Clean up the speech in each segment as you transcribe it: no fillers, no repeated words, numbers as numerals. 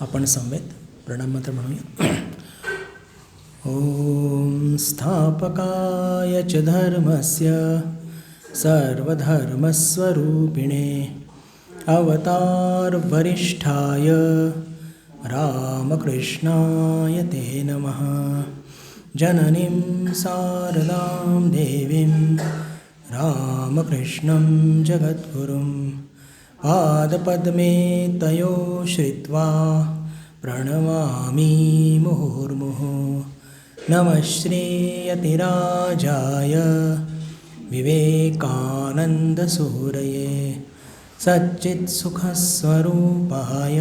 आपण समवेत प्रणाम मंत्र म्हणूया. ओम स्थापकाय च धर्मस्य सर्वधर्मस्वरूपिणे अवतार वरिष्ठाय रामकृष्णाय ते नमः. जननीं शारदां देवीं रामकृष्णं जगद्गुरुं पादपद्मे तयो श्रित्वा प्रणमामि मुहुर्मुहुः. नमः श्रीयतिराजाय विवेकानन्दसूरये सच्चित्सुखस्वरूपाय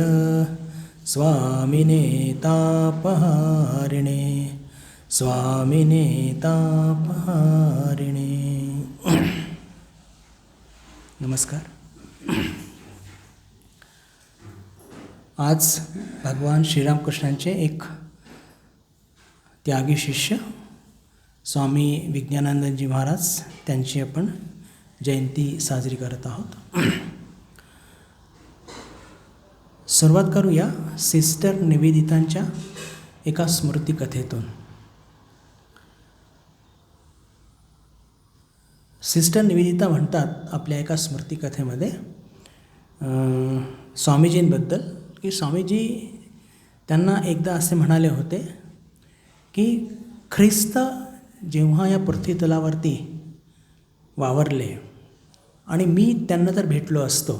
स्वामिने तापहारिणे स्वामिने तापहारिणे. नमस्कार. आज भगवान श्रीरामकृष्णांचे एक त्यागी शिष्य स्वामी विज्ञानानंदजी महाराज त्यांची आपण जयंती साजरी करत आहोत. सुरुवात करूया सिस्टर निवेदितांच्या एका स्मृतिकथेतून. सिस्टर निवेदिता म्हणतात आपल्या एका स्मृतिकथेमध्ये स्वामीजींबद्दल की स्वामीजी त्यांना एकदा असे म्हणाले होते की ख्रिस्त जेव्हा या पृथ्वीतलावरती वावरले आणि मी त्यांना जर भेटलो असतो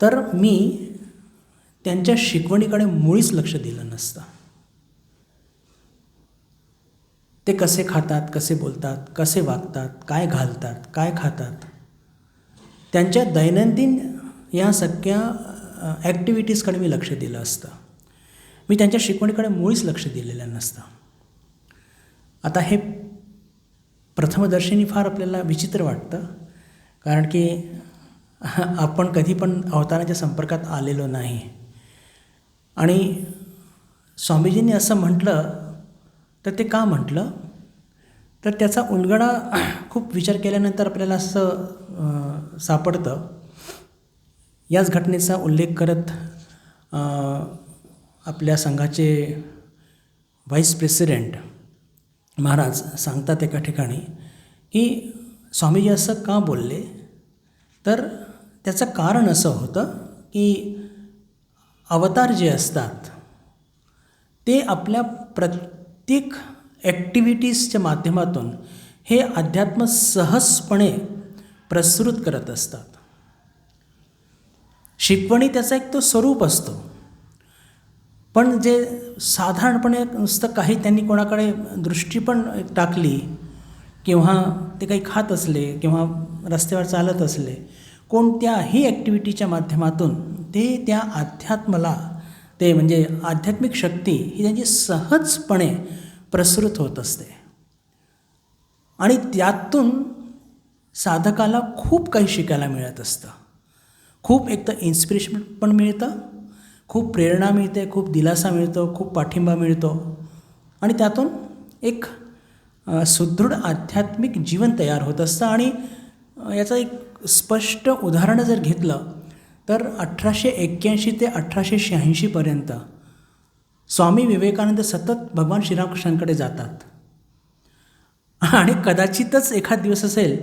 तर मी त्यांच्या शिकवणीकडे मुळीच लक्ष दिलं नसतं. ते कसे खातात, कसे बोलतात, कसे वागतात, काय घालतात, काय खातात, त्यांच्या दैनंदिन या सगळ्या ॲक्टिव्हिटीजकडे मी लक्ष दिलं असतं. मी त्यांच्या शिकवणीकडे मुळीच लक्ष दिलेलं नसतं. आता हे प्रथमदर्शनी फार आपल्याला विचित्र वाटतं, कारण की आपण कधी पण अवताराच्या संपर्कात आलेलो नाही. आणि स्वामीजींनी असं म्हटलं तर ते का म्हटलं तर त्याचा उलगडा खूप विचार केल्यानंतर आपल्याला असं सापडतं. याच घटनेचा उल्लेख करत आपल्या संघाचे व्हाईस प्रेसिडेंट महाराज सांगतात एका ठिकाणी की स्वामीजी असं का बोलले, तर त्याचं कारण असं होतं की अवतार जे असतात ते आपल्या प्रत्येक ॲक्टिव्हिटीजच्या माध्यमातून हे अध्यात्म सहजपणे प्रसृत करत असतात. शिकवणी त्याचा एक तो स्वरूप असतो, पण जे साधारणपणे नुसतं काही त्यांनी कोणाकडे दृष्टी पण टाकली किंवा ते काही खात असले किंवा रस्त्यावर चालत असले, कोणत्याही ॲक्टिव्हिटीच्या माध्यमातून ते त्या अध्यात्माला ते म्हणजे आध्यात्मिक शक्ती ही त्यांची सहजपणे प्रसृत होत असते. आणि त्यातून साधकाला खूप काही शिकायला मिळत असतं. खूप एक तर इन्स्पिरेशन पण मिळतं, खूप प्रेरणा मिळते, खूप दिलासा मिळतो, खूप पाठिंबा मिळतो आणि त्यातून एक सुदृढ आध्यात्मिक जीवन तयार होत असतं. आणि याचं एक स्पष्ट उदाहरण जर घेतलं तर 1881 ते 1886पर्यंत स्वामी विवेकानंद सतत भगवान श्रीरामकृष्णांकडे जातात. आणि कदाचितच एखाद दिवस असेल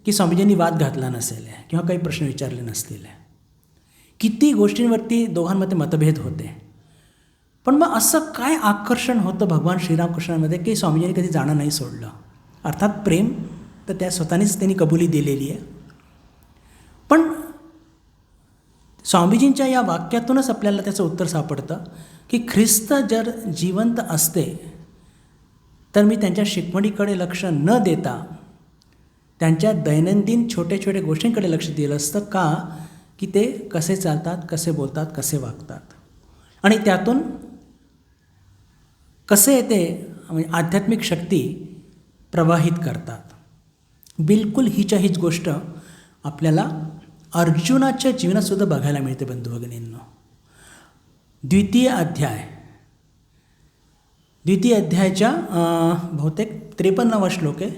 की स्वामीजींनी वाद घातला नसेल किंवा काही प्रश्न विचारले नसतील. किती गोष्टींवरती दोघांमध्ये मतभेद होते, पण मग असं काय आकर्षण होतं भगवान श्रीरामकृष्णांमध्ये की स्वामीजींनी कधी जाणं नाही सोडलं. अर्थात प्रेम तर त्या स्वतःनेच त्यांनी कबुली दिलेली आहे, पण स्वामीजींच्या या वाक्यातूनच आपल्याला त्याचं उत्तर सापडतं की ख्रिस्त जर जिवंत असते तर मी त्यांच्या शिकवणीकडे लक्ष न देता त्यांच्या दैनंदिन छोट्या छोट्या गोष्टींकडे लक्ष दिलं असतं. का की ते कसे चालतात, कसे बोलतात, कसे वागतात आणि त्यातून कसे ते म्हणजे आध्यात्मिक शक्ती प्रवाहित करतात. बिलकुल हीच्या हीच गोष्ट आपल्याला अर्जुनाच्या जीवनातसुद्धा बघायला मिळते. बंधू भगिनींनो, द्वितीय अध्यायाच्या बहुतेक 53वा श्लोक आहे.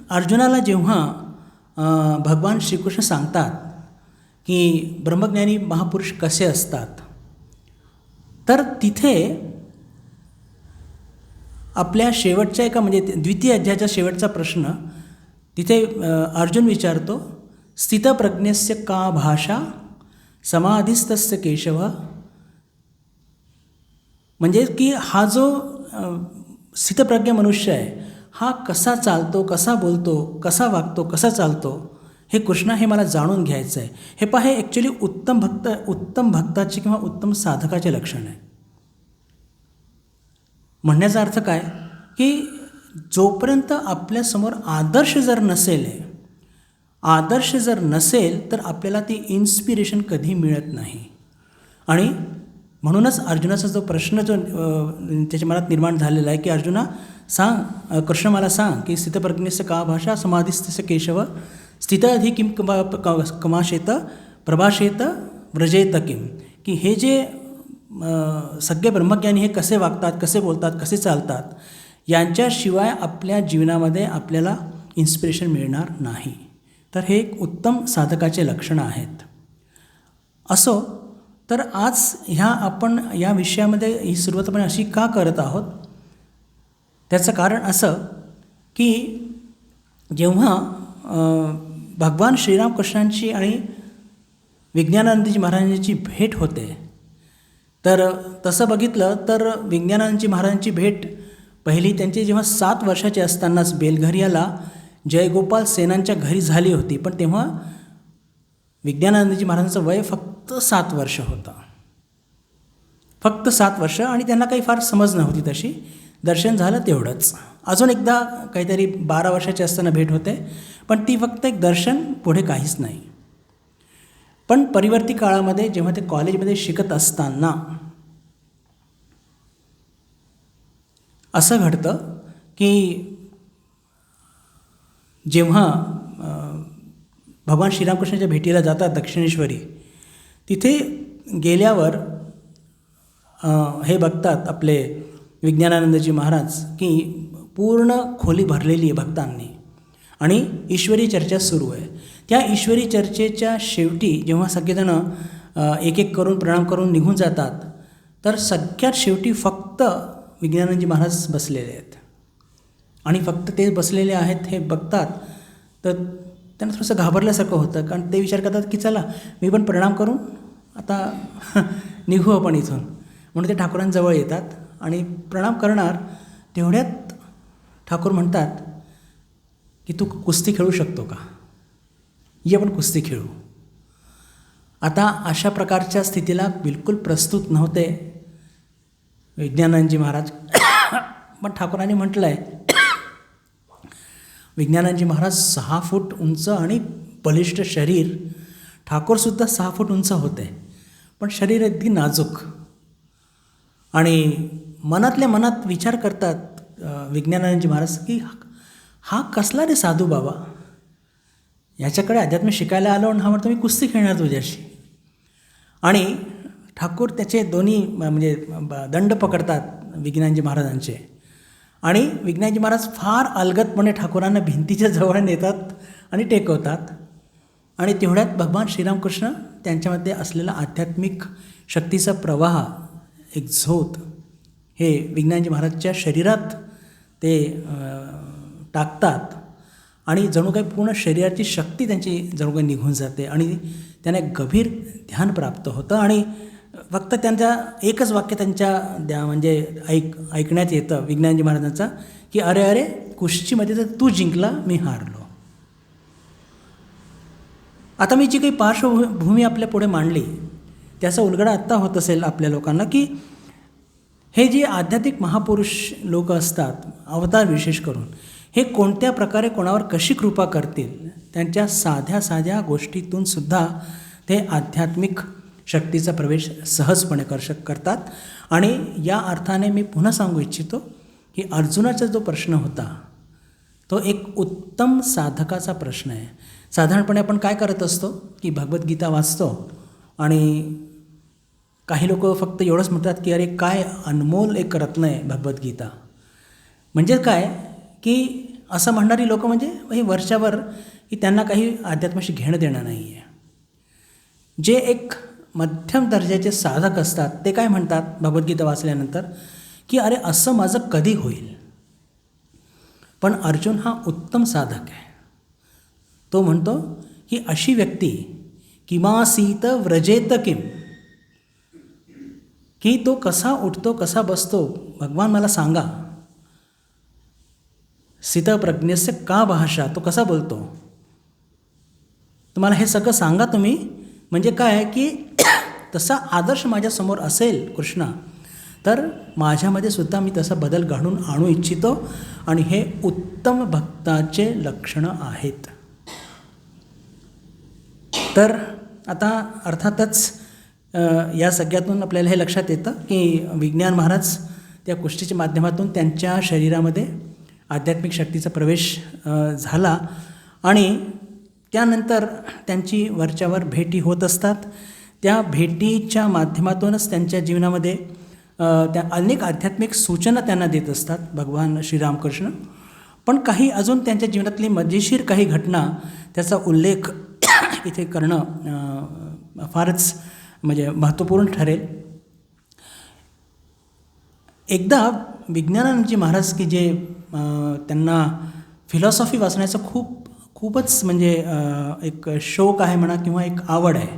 अर्जुनाला जेव्हा भगवान श्रीकृष्ण सांगतात की ब्रह्मज्ञानी महापुरुष कसे असतात, तर तिथे आपल्या शेवटच्या एका म्हणजे द्वितीय अध्यायाचा शेवटचा प्रश्न तिथे अर्जुन विचारतो, स्थितप्रज्ञस्य का भाषा समाधिस्तस्य केशव. म्हणजे की हा जो स्थितप्रज्ञ मनुष्य आहे हा कसा चालतो, कसा बोलतो, कसा वागतो, कसा चालतो, हे कृष्णा हे मला जाणून घ्यायचं आहे. हे पहा, हे ॲक्च्युली उत्तम भक्ताचे किंवा उत्तम साधकाचे लक्षण आहे. म्हणण्याचा अर्थ काय की जोपर्यंत आपल्यासमोर आदर्श जर नसेल तर आपल्याला ती इन्स्पिरेशन कधी मिळत नाही. आणि म्हणूनच अर्जुनाचा जो प्रश्न जो त्याच्या मनात निर्माण झालेला आहे की अर्जुना सांग, कृष्ण मला सांग की स्थितप्रज्ञस्य का भाषा समाधिस्तस्य केशव स्थिताधी किम कमाशेत प्रभाषेत व्रजेत किम. की हे जे सगळे ब्रह्मज्ञानी हे कसे वागतात, कसे बोलतात, कसे चालतात, यांच्याशिवाय आपल्या जीवनामध्ये आपल्याला इन्स्पिरेशन मिळणार नाही. तर हे एक उत्तम साधकाचे लक्षणं आहेत. असो तर आज आपण या विषयामध्ये ही सुरुवात आपण अशी का करत आहोत, त्याचं कारण असं की जेव्हा भगवान श्रीरामकृष्णांची आणि विज्ञानानंदजी महाराजांची भेट होते, तर तसं बघितलं तर विज्ञानानंदजी महाराजांची भेट पहिली त्यांची जेव्हा 7 वर्षाचे असतानाच बेलघरियाला जयगोपाल सेनांच्या घरी झाली होती. पण तेव्हा विज्ञानानंदजी महाराजांचं वय फक्त 7 वर्ष होतं, फक्त 7 वर्ष. आणि त्यांना काही फार समज नव्हती तशी, दर्शन झालं तेवढंच. अजून एकदा काहीतरी 12 वर्षाचे असताना भेट होते, पण ती फक्त एक दर्शन, पुढे काहीच नाही. पण परिवर्ती काळामध्ये जेव्हा ते कॉलेजमध्ये शिकत असताना असं घडतं की जेव्हा भगवान श्रीरामकृष्णाच्या भेटीला जातात दक्षिणेश्वरी, तिथे गेल्यावर हे बघतात आपले विज्ञानानंदजी महाराज की पूर्ण खोली भरलेली आहे भक्तांनी आणि ईश्वरी चर्चा सुरू आहे. त्या ईश्वरी चर्चेच्या शेवटी जेव्हा सगळेजणं एक एक करून प्रणाम करून निघून जातात, तर सगळ्यात शेवटी फक्त विज्ञानानंदजी महाराज बसलेले आहेत. आणि फक्त ते बसलेले आहेत हे बघतात तर त्यांना थोडंसं घाबरल्यासारखं होतं, कारण ते विचार करतात की चला मी पण प्रणाम करून आता निघू आपण इथून. म्हणून ते ठाकूरांजवळ येतात आणि प्रणाम करणार, तेवढ्यात ठाकूर म्हणतात की तू कुस्ती खेळू शकतो का, ये आपण कुस्ती खेळू. आता अशा प्रकारच्या स्थितीला बिलकुल प्रस्तुत नव्हते विज्ञानानंदजी महाराज. पण ठाकूरांनी म्हटलं आहे, विज्ञानानंदजी महाराज 6 फूट उंच आणि बलिष्ठ शरीर, ठाकूरसुद्धा 6 फूट उंच होते, पण शरीर अगदी नाजूक. आणि मनातल्या मनात विचार करतात विज्ञानानंदजी महाराज की हा कसला रे साधू बाबा, याच्याकडे अध्यात्म शिकायला आलो आणि हा म्हणतो मी कुस्ती खेळणार तुझ्याशी. आणि ठाकूर त्याचे दोन्ही म्हणजे दंड पकडतात विज्ञानजी महाराजांचे, आणि विज्ञानजी महाराज फार अलगदपणे ठाकूरांना भिंतीच्या जवळ नेतात आणि टेकवतात. आणि तेवढ्यात भगवान श्रीरामकृष्ण त्यांच्यामध्ये असलेला आध्यात्मिक शक्तीचा प्रवाह, एक झोत, हे विज्ञानजी महाराजच्या शरीरात ते टाकतात आणि जणू काही पूर्ण शरीराची शक्ती त्यांची जणू काही निघून जाते आणि त्यांना एक गभीर ध्यान प्राप्त होतं. आणि फक्त त्यांचा एकच वाक्य त्यांच्या म्हणजे ऐकण्यात येतं विज्ञानजी महाराजांचा की अरे अरे कुस्तीमध्ये तर तू जिंकला, मी हारलो. आता मी जी काही पार्श्वभूमी आपल्या पुढे मांडली त्याचा उलगडा आत्ता होत असेल आपल्या लोकांना की हे जे आध्यात्मिक महापुरुष लोक असतात, अवतार विशेष करून, हे कोणत्या प्रकारे कोणावर कशी कृपा करतील, त्यांच्या साध्या साध्या गोष्टीतून सुद्धा ते आध्यात्मिक शक्तीचा प्रवेश सहजपणे करतात. आणि या अर्थाने मी पुन्हा सांगू इच्छितो की अर्जुनाचा जो प्रश्न होता तो एक उत्तम साधकाचा प्रश्न आहे. साधारणपणे आपण काय करत असतो की भगवद्गीता वाचतो आणि काही लोक फक्त एवढंच म्हणतात की अरे काय अनमोल एक रत्न आहे भगवद्गीता. म्हणजे काय की असं म्हणणारी लोक म्हणजे हे वरच्यावर की त्यांना काही अध्यात्माशी घेणं देणं नाही आहे. जे एक मध्यम दर्जाचे साधक असतात ते काय म्हणतात भगवद्गीता वाचल्यानंतर, की अरे असं माझं कधी होईल. पण अर्जुन हा उत्तम साधक आहे. तो म्हणतो की अशी व्यक्ती किमासीत व्रजेत किम, की तो कसा उठतो कसा बसतो भगवान मला सांगा. स्थितप्रज्ञस्य का भाषा, तो कसा बोलतो तुम्हाला हे सगळं सांगा तुम्ही. म्हणजे काय आहे की तसा आदर्श माझ्यासमोर असेल कृष्णा, तर माझ्यामध्ये सुद्धा मी तसा बदल घडून आणू इच्छितो. आणि हे उत्तम भक्ताचे लक्षणं आहेत. तर आता अर्थातच या सगळ्यातून आपल्याला हे लक्षात येतं की विज्ञान महाराज त्या गोष्टीच्या माध्यमातून त्यांच्या शरीरामध्ये आध्यात्मिक शक्तीचा प्रवेश झाला आणि त्यानंतर त्यांची वरच्यावर भेटी होत असतात. त्या भेटीच्या माध्यमातूनच त्यांच्या जीवनामध्ये त्या अनेक आध्यात्मिक सूचना त्यांना देत असतात भगवान श्रीरामकृष्ण. पण काही अजून त्यांच्या जीवनातली मजेशीर काही घटना त्याचा उल्लेख इथे करणं फारच म्हणजे महत्त्वपूर्ण ठरेल. एकदा विज्ञानानंदजी महाराज की जे त्यांना फिलॉसॉफी वाचण्याचं खूपच म्हणजे एक शौक आहे म्हणा किंवा एक आवड आहे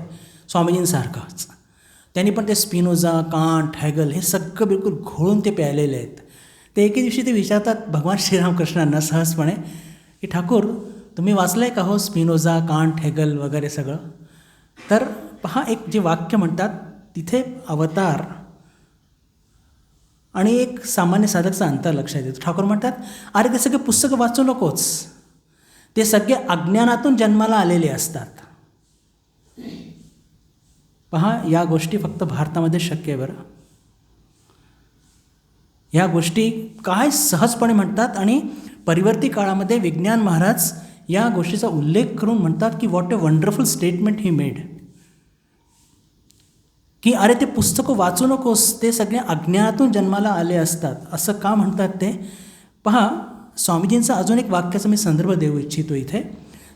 स्वामीजींसारखाच. त्यांनी पण ते स्पिनोझा, कांट, हॅगल हे सगळं बिलकुल घोळून ते प्यायलेले आहेत. ते एके दिवशी ते विचारतात भगवान श्रीरामकृष्णांना सहजपणे की ठाकूर तुम्ही वाचलं आहे का हो स्पिनोझा, कांट, हॅगल वगैरे सगळं. तर पहा एक जे वाक्य म्हणतात तिथे अवतार आणि एक सामान्य साधकचा अंतर लक्षात येतो. ठाकूर म्हणतात अरे ते सगळे पुस्तकं वाचू नकोच, ते सगळे अज्ञानातून जन्माला आलेले असतात. पहा या गोष्टी फक्त भारतामध्ये शक्य आहे बरं. ह्या गोष्टी काय सहजपणे म्हणतात आणि परिवर्ती काळामध्ये विज्ञान महाराज या गोष्टीचा उल्लेख करून म्हणतात की what a wonderful statement he made, की अरे ते पुस्तकं वाचू नकोस, ते सगळे अज्ञानातून जन्माला आले असतात. असं का म्हणतात ते पहा. स्वामीजींचं अजून एक वाक्याचा मी संदर्भ देऊ इच्छितो इथे.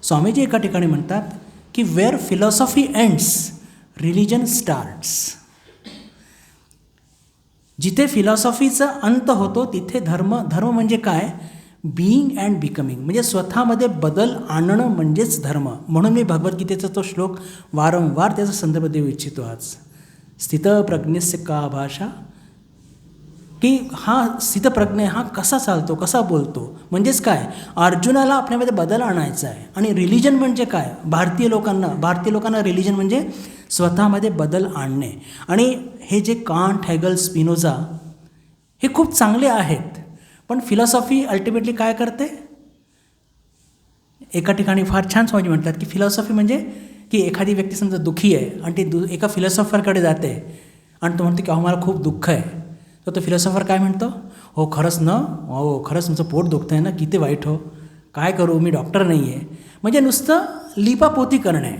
स्वामीजी एका ठिकाणी म्हणतात की where philosophy ends religion starts. जिथे फिलॉसॉफीचा अंत होतो तिथे धर्म म्हणजे काय, बीइंग अँड बिकमिंग, म्हणजे स्वतःमध्ये बदल आणणं म्हणजेच धर्म. म्हणून मी भगवद्गीतेचा तो श्लोक वारंवार त्याचा संदर्भ देऊ इच्छितो आज. स्थितप्रज्ञस्य का भाषा, की हा स्थितप्रज्ञ हा कसा चालतो कसा बोलतो. म्हणजेच काय, अर्जुनाला आपल्यामध्ये बदल आणायचा आहे. आणि रिलिजन म्हणजे काय, भारतीय लोकांना रिलिजन म्हणजे स्वतःमध्ये बदल आणणे. आणि हे जे कांट, हॅगल, स्पिनोझा हे खूप चांगले आहेत, पण फिलॉसॉफी अल्टिमेटली काय करते. एका ठिकाणी फार छान स्वामी म्हणतात की फिलॉसॉफी म्हणजे की एखादी व्यक्ती समजा दुःखी आहे आणि ती एका फिलॉसॉफरकडे जाते आणि तो म्हणतो की अहो मला खूप दुःख आहे. तर तो फिलॉसॉफर काय म्हणतो, हो खरंच ना, हो खरंच तुमचं पोट दुखतं आहे ना, किती वाईट हो, काय करू मी डॉक्टर नाही आहे. म्हणजे नुसतं लिपापोती करणे.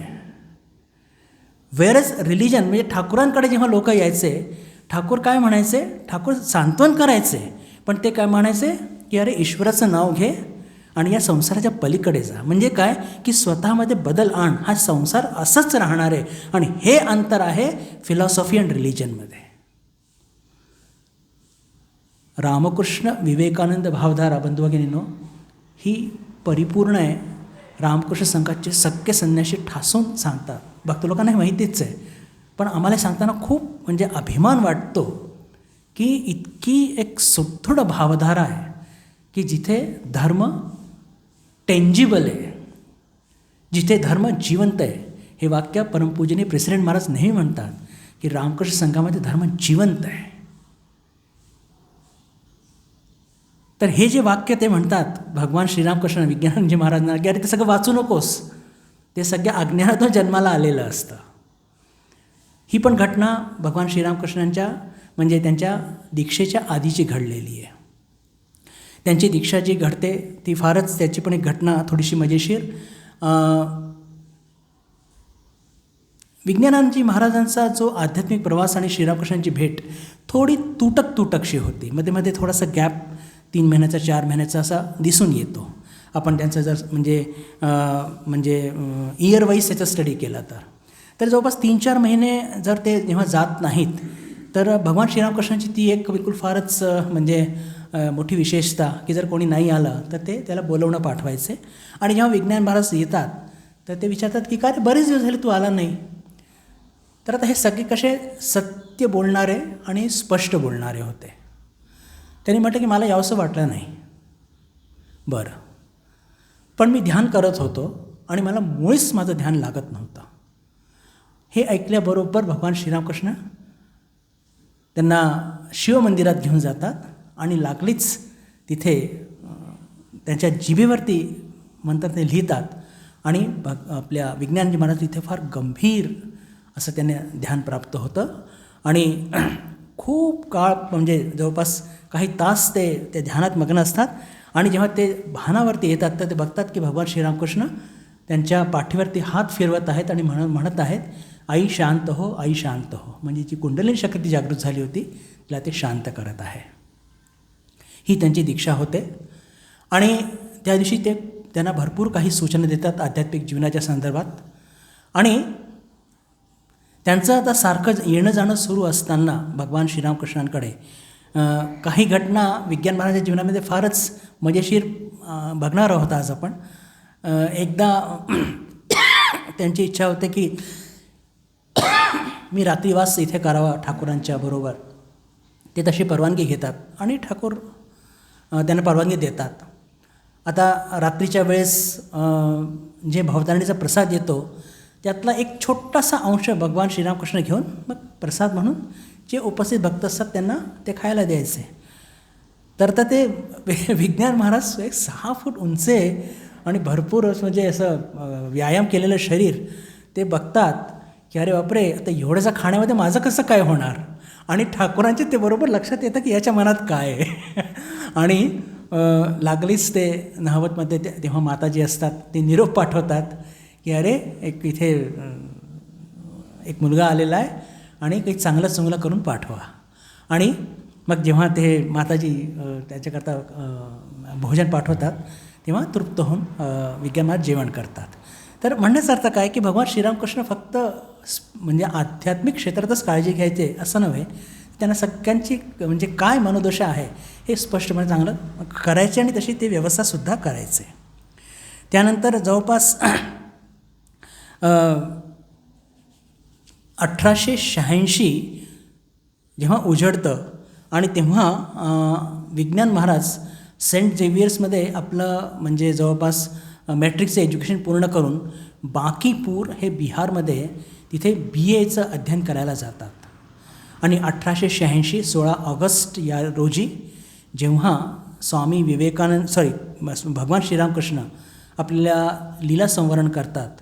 वेअरच रिलिजन म्हणजे ठाकूरांकडे जेव्हा लोक यायचे, ठाकूर काय म्हणायचे, ठाकूर सांत्वन करायचे, पण ते काय म्हणायचे की अरे ईश्वराचं नाव घे आणि या संसाराच्या पलीकडे जा. म्हणजे काय की स्वतःमध्ये बदल आण, हा संसार असंच राहणार आहे. आणि हे अंतर आहे फिलॉसॉफी अँड रिलिजनमध्ये. रामकृष्ण विवेकानंद भावधारा बंधू भगिनींनो ही परिपूर्ण आहे. रामकृष्ण संघाचे सगळे संन्यासी ठासून सांगतात. भक्त लोकांना हे माहितीच आहे, पण आम्हाला सांगताना खूप म्हणजे अभिमान वाटतो की इतकी एक सुदृढ भावधारा आहे की जिथे धर्म टेंजिबल आहे, जिथे धर्म जिवंत आहे. हे वाक्य परमपूजनीय प्रेसिडेंट महाराज नेहमी म्हणतात की रामकृष्ण संघामध्ये धर्म जिवंत आहे. तर हे जे वाक्य ते म्हणतात भगवान श्रीरामकृष्ण विज्ञानजी महाराजांना की अरे ते सगळं वाचू नकोस, ते सगळ्या अज्ञानातून जन्माला आलेलं असतं. ही पण घटना भगवान श्रीरामकृष्णांच्या म्हणजे त्यांच्या दीक्षेच्या आधीची घडलेली आहे. त्यांची दीक्षा जी घडते ती फारच, त्याची पण एक घटना थोडीशी मजेशीर. विज्ञानांजी महाराजांचा जो आध्यात्मिक प्रवास आणि श्रीरामकृष्णांची भेट थोडी तुटकशी होती. मध्ये मध्ये थोडासा गॅप 3 महिन्याचा 4 महिन्याचा असा दिसून येतो. आपण त्यांचा जर म्हणजे इयर वाईज त्याचा स्टडी केला तर तर जवळपास 3-4 महिने जर ते जेव्हा जात नाहीत तर भगवान श्रीरामकृष्णांची ती एक बिलकुल फारच म्हणजे मोठी विशेषता की जर कोणी नाही आलं तर ते त्याला बोलवणं पाठवायचे. आणि जेव्हा विज्ञान महाराज येतात तर ते विचारतात की काय रे बरेच दिवस झाले तू आला नाही. तर आता हे सगळे कसे सत्य बोलणारे आणि स्पष्ट बोलणारे होते. त्यांनी म्हटलं की मला यावंसं वाटलं नाही. बरं, पण मी ध्यान करत होतो आणि मला मुळीच माझं ध्यान लागत नव्हतं. हे ऐकल्याबरोबर भगवान श्रीरामकृष्ण त्यांना शिवमंदिरात घेऊन जातात आणि लागलीच तिथे त्यांच्या जिभेवरती म्हणतात ते लिहितात. आणि आपल्या विज्ञानजी महाराज तिथे फार गंभीर असं त्यांना ध्यान प्राप्त होतं. आणि खूप काळ म्हणजे जवळपास काही तास ते ध्यानात मग्न असतात. आणि जेव्हा ते भानावरती येतात तर ते बघतात की भगवान श्रीरामकृष्ण त्यांच्या पाठीवरती हात फिरवत आहेत आणि म्हणत आहेत, आई शांत हो, आई शांत हो. म्हणजे जी कुंडलिनी शक्ती जागृत झाली होती तिला ते शांत करत आहे. ही त्यांची दीक्षा होते. आणि त्या दिवशी ते त्यांना भरपूर काही सूचना देतात आध्यात्मिक जीवनाच्या संदर्भात. आणि त्यांचं आता सारखं येणं जाणं सुरू असताना भगवान श्रीरामकृष्णांकडे काही घटना विज्ञान महाराजांच्या जीवनामध्ये फारच मजेशीर बघणार आहोत आज आपण. एकदा त्यांची इच्छा होते की मी रात्रीवास इथे करावा ठाकूरांच्या बरोबर. ते तशी परवानगी घेतात आणि ठाकूर त्यांना परवानगी देतात. आता रात्रीच्या वेळेस जे भवतारणीचा प्रसाद येतो त्यातला एक छोटासा अंश भगवान श्रीरामकृष्ण घेऊन मग प्रसाद म्हणून जे उपस्थित भक्त असतात त्यांना ते खायला द्यायचे. तर ते विज्ञान महाराज एक 6 फूट उंच आणि भरपूर म्हणजे असं व्यायाम केलेलं शरीर ते बघतात की अरे बापरे, आता एवढ्याचा खाण्यामध्ये माझं कसं काय होणार. आणि ठाकूरांचे ते बरोबर लक्षात येतं की याच्या मनात काय आहे. आणि लागलीच ते नहवतमध्ये तेव्हा माताजी असतात ते निरोप पाठवतात की अरे एक इथे एक मुलगा आलेला आहे आणि काही चांगलं करून पाठवा. आणि मग जेव्हा ते माताजी त्याच्याकरता भोजन पाठवतात तेव्हा तृप्त होऊन विज्ञान महाराज जेवण करतात. तर म्हणण्याचा अर्थ काय की भगवान श्रीरामकृष्ण फक्त म्हणजे आध्यात्मिक क्षेत्रातच काळजी घ्यायचे असं नव्हे, त्यांना सगळ्यांची म्हणजे काय मनोदशा आहे हे स्पष्टपणे चांगलं करायचे आणि तशी ते व्यवस्थासुद्धा करायचे. त्यानंतर जवळपास 1886 जेव्हा उजडतं आणि तेव्हा विज्ञान महाराज सेंट झेवियर्समध्ये आपलं म्हणजे जवळपास मॅट्रिकचं एज्युकेशन पूर्ण करून बांकीपूर हे बिहारमध्ये तिथे BAचं अध्ययन करायला जातात. आणि 1886 16 ऑगस्ट या रोजी जेव्हा स्वामी विवेकानंद भगवान श्रीरामकृष्ण आपल्याला लीला संवरण करतात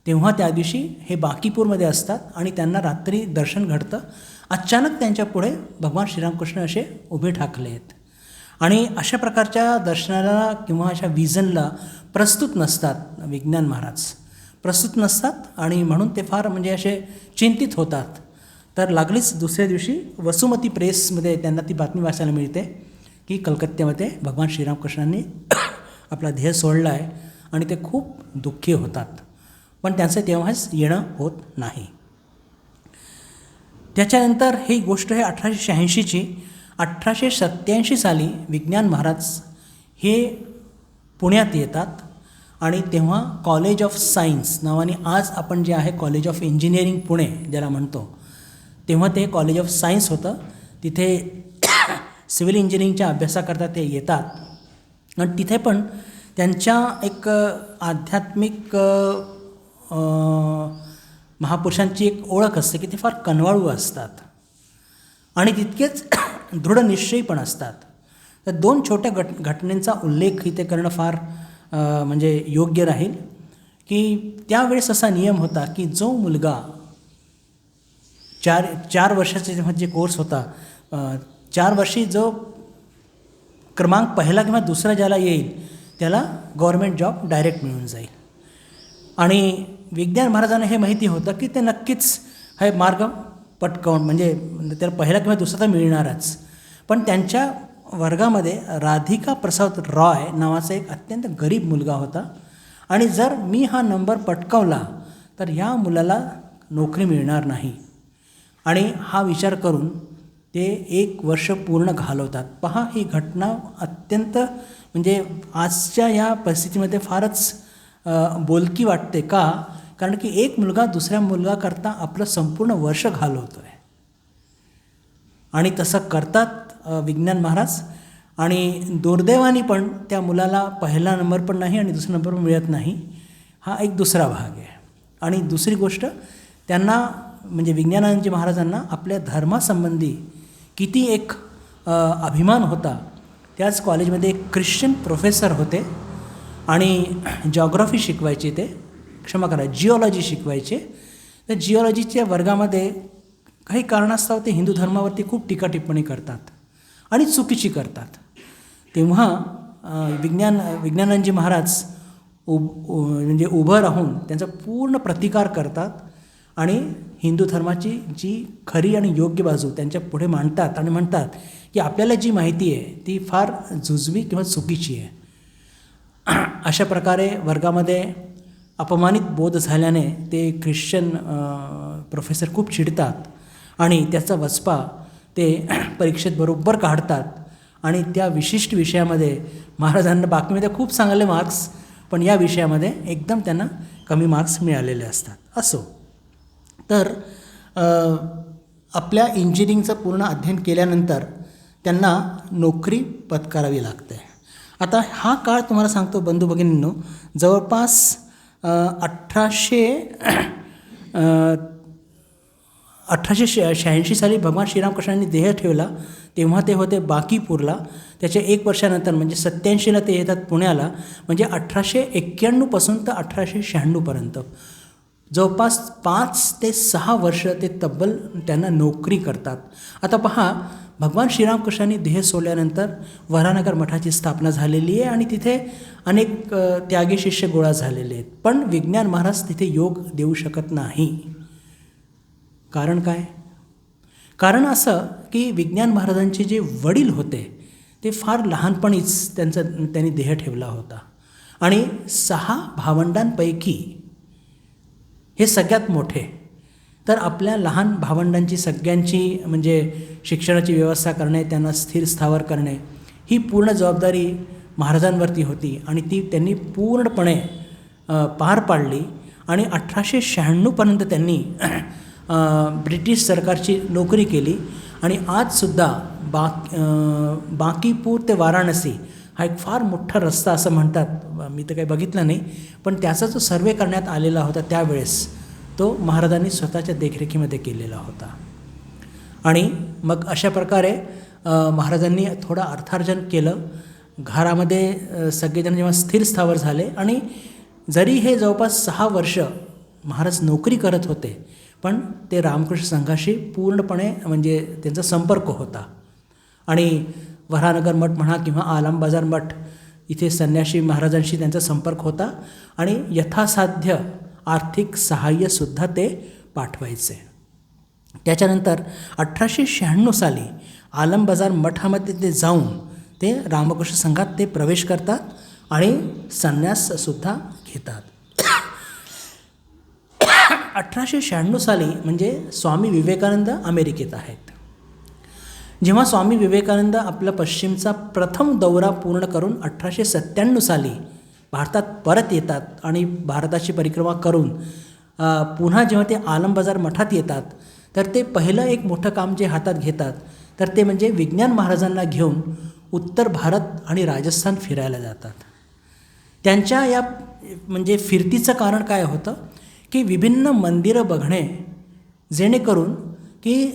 तेव्हा त्या दिवशी हे बांकीपूरमध्ये असतात आणि त्यांना रात्री दर्शन घडतं. अचानक त्यांच्या पुढे भगवान श्रीरामकृष्ण असे उभे ठाकले आहेत. आणि अशा प्रकारच्या दर्शनाला किंवा अशा विजनला प्रस्तुत नसतात विज्ञान महाराज, प्रस्तुत नसतात. आणि म्हणून ते फार म्हणजे असे चिंतित होतात. तर लागलीच दुसऱ्या दिवशी वसुमती प्रेसमध्ये त्यांना ती बातमी वाचायला मिळते की कलकत्त्यामध्ये भगवान श्रीरामकृष्णांनी आपला ध्येय सोडला आहे आणि ते खूप दुःखी होतात. पण त्यांचं तेव्हाच येणं होत नाही. त्याच्यानंतर ही गोष्ट आहे 1886ची. 1887 साली विज्ञान महाराज हे पुण्यात येतात आणि तेव्हा कॉलेज ऑफ सायन्स नावाने आज आपण जे आहे कॉलेज ऑफ इंजिनिअरिंग पुणे ज्याला म्हणतो, तेव्हा ते कॉलेज ऑफ सायन्स होतं. तिथे सिव्हिल इंजिनिअरिंगच्या अभ्यासाकरता ते येतात आणि तिथे पण त्यांच्या एक आध्यात्मिक महापुरुषांची एक ओळख असते की ते फार कनवाळू असतात आणि तितकेच दृढ निश्चयी पण असतात. तर 2 छोट्या घटनेचा उल्लेख इथे करणं फार म्हणजे योग्य राहील की त्यावेळेस असा नियम होता की जो मुलगा 4 वर्षाचे जेव्हा जे कोर्स होता 4 वर्षी जो क्रमांक पहिला किंवा दुसरा ज्याला येईल त्याला गव्हर्मेंट जॉब डायरेक्ट मिळून जाईल. आणि विज्ञान महाराजांना हे माहिती होतं की ते नक्कीच हे मार्ग पटकावून म्हणजे त्याला पहिला किंवा दुसरा तर मिळणारच. पण त्यांच्या वर्गामध्ये राधिका प्रसाद रॉय नावाचा एक अत्यंत गरीब मुलगा होता आणि जर मी हा नंबर पटकावला तर ह्या मुलाला नोकरी मिळणार नाही. आणि हा विचार करून ते 1 वर्ष पूर्ण घालवतात. पहा, ही घटना अत्यंत म्हणजे आजच्या या परिस्थितीमध्ये फारच बोलकी वाटते. का? कारण की एक मुलगा दुसऱ्या मुलगाकरता आपलं संपूर्ण वर्ष घालवतो आहे. आणि तसं करतात विज्ञान महाराज. आणि दुर्दैवाने पण त्या मुलाला पहिला नंबर पण नाही आणि दुसरा नंबर पण मिळत नाही. हा एक दुसरा भाग आहे. आणि दुसरी गोष्ट, त्यांना म्हणजे विज्ञानानंदजी महाराजांना आपल्या धर्मासंबंधी किती एक अभिमान होता. त्याच कॉलेजमध्ये एक ख्रिश्चन प्रोफेसर होते आणि जॉग्रफी शिकवायचे, ते क्षमा करा जिओलॉजी शिकवायचे. तर जिओलॉजीच्या वर्गामध्ये काही कारणास्तव ते हिंदू धर्मावरती खूप टीका टिप्पणी करतात आणि चुकीची करतात. तेव्हा विज्ञानानंदजी महाराज म्हणजे उभं राहून त्यांचा पूर्ण प्रतिकार करतात आणि हिंदू धर्माची जी खरी आणि योग्य बाजू त्यांच्या पुढे मांडतात आणि म्हणतात की आपल्याला जी माहिती आहे ती फार जुजवी किंवा चुकीची आहे. अशा प्रकारे वर्गामध्ये अपमानित बोध झाल्याने ते ख्रिश्चन प्रोफेसर खूप चिडतात आणि त्याचा वचपा ते परीक्षेत बरोबर काढतात. आणि त्या विशिष्ट विषयामध्ये महाराजांना बाकीमध्ये खूप चांगले मार्क्स, पण या विषयामध्ये एकदम त्यांना कमी मार्क्स मिळालेले असतात. असो, तर आपल्या इंजिनिअरिंगचं पूर्ण अध्ययन केल्यानंतर त्यांना नोकरी पत्करावी लागते. आता हा काळ तुम्हाला सांगतो बंधू भगिनींनो, जवळपास 1886 साली भगवान श्रीरामकृष्णांनी देह ठेवला. तेव्हा ते होते बाकीपूरला. त्याच्या 1 वर्षानंतर म्हणजे 87ला ते येतात पुण्याला. म्हणजे 1891 तर 1896पर्यंत जवळपास 5 ते 6 वर्ष ते तब्बल त्यांना नोकरी करतात. आता पहा, भगवान श्रीरामकृष्णांनी देह सोडल्यानंतर वराहनगर मठाची स्थापना झालेली आहे आणि तिथे अनेक त्यागी शिष्य गोळा झालेले आहेत. पण विज्ञान महाराज तिथे योग देऊ शकत नाही. कारण काय? कारण असं की विज्ञान महाराजांचे जे वडील होते ते फार लहानपणीच त्यांनी देह ठेवला होता. आणि 6 भावंडांपैकी हे सगळ्यात मोठे. तर आपल्या लहान भावंडांची सगळ्यांची म्हणजे शिक्षणाची व्यवस्था करणे, त्यांना स्थिर स्थावर करणे, ही पूर्ण जबाबदारी महाराजांवरती होती आणि ती त्यांनी पूर्णपणे पार पाडली. आणि 1896पर्यंत त्यांनी ब्रिटिश सरकारची नोकरी केली. आणि आजसुद्धा बाकीपूर ते वाराणसी हा एक फार मोठा रस्ता असं म्हणतात, मी तर काही बघितलं नाही, पण त्याचा जो सर्वे करण्यात आलेला होता त्यावेळेस तो महाराजांनी स्वतःच्या देखरेखीमध्ये केलेला होता. आणि मग अशा प्रकारे महाराजांनी थोडं अर्थार्जन केलं. घरामध्ये सगळेजण जेव्हा स्थिर स्थावर झाले आणि जरी हे जवळपास 6 वर्ष महाराज नोकरी करत होते, पण ते रामकृष्ण संघाशी पूर्णपणे म्हणजे त्यांचा संपर्क होता. आणि वराहनगर मठ म्हणा किंवा आलमबाजार मठ, इथे संन्यासी महाराजांशी त्यांचा संपर्क होता आणि यथासाध्य आर्थिक सहाय्यसुद्धा ते पाठवायचे. त्याच्यानंतर 1896 साली आलमबाजार मठामध्ये ते जाऊन ते रामकृष्ण संघात ते प्रवेश करतात आणि संन्याससुद्धा घेतात. 1896 साली म्हणजे स्वामी विवेकानंद अमेरिकेत आहेत. जेव्हा स्वामी विवेकानंद आपला पश्चिमचा प्रथम दौरा पूर्ण करून 1897 साली भारतात परत येतात आणि भारताची परिक्रमा करून पुन्हा जेव्हा ते आलमबाजार मठात येतात, तर ते पहिलं एक मोठं काम जे हातात घेतात तर ते म्हणजे विज्ञान महाराजांना घेऊन उत्तर भारत आणि राजस्थान फिरायला जातात. त्यांच्या या म्हणजे फिरतीचं कारण काय होतं की विभिन्न मंदिरं बघणे, जेणेकरून की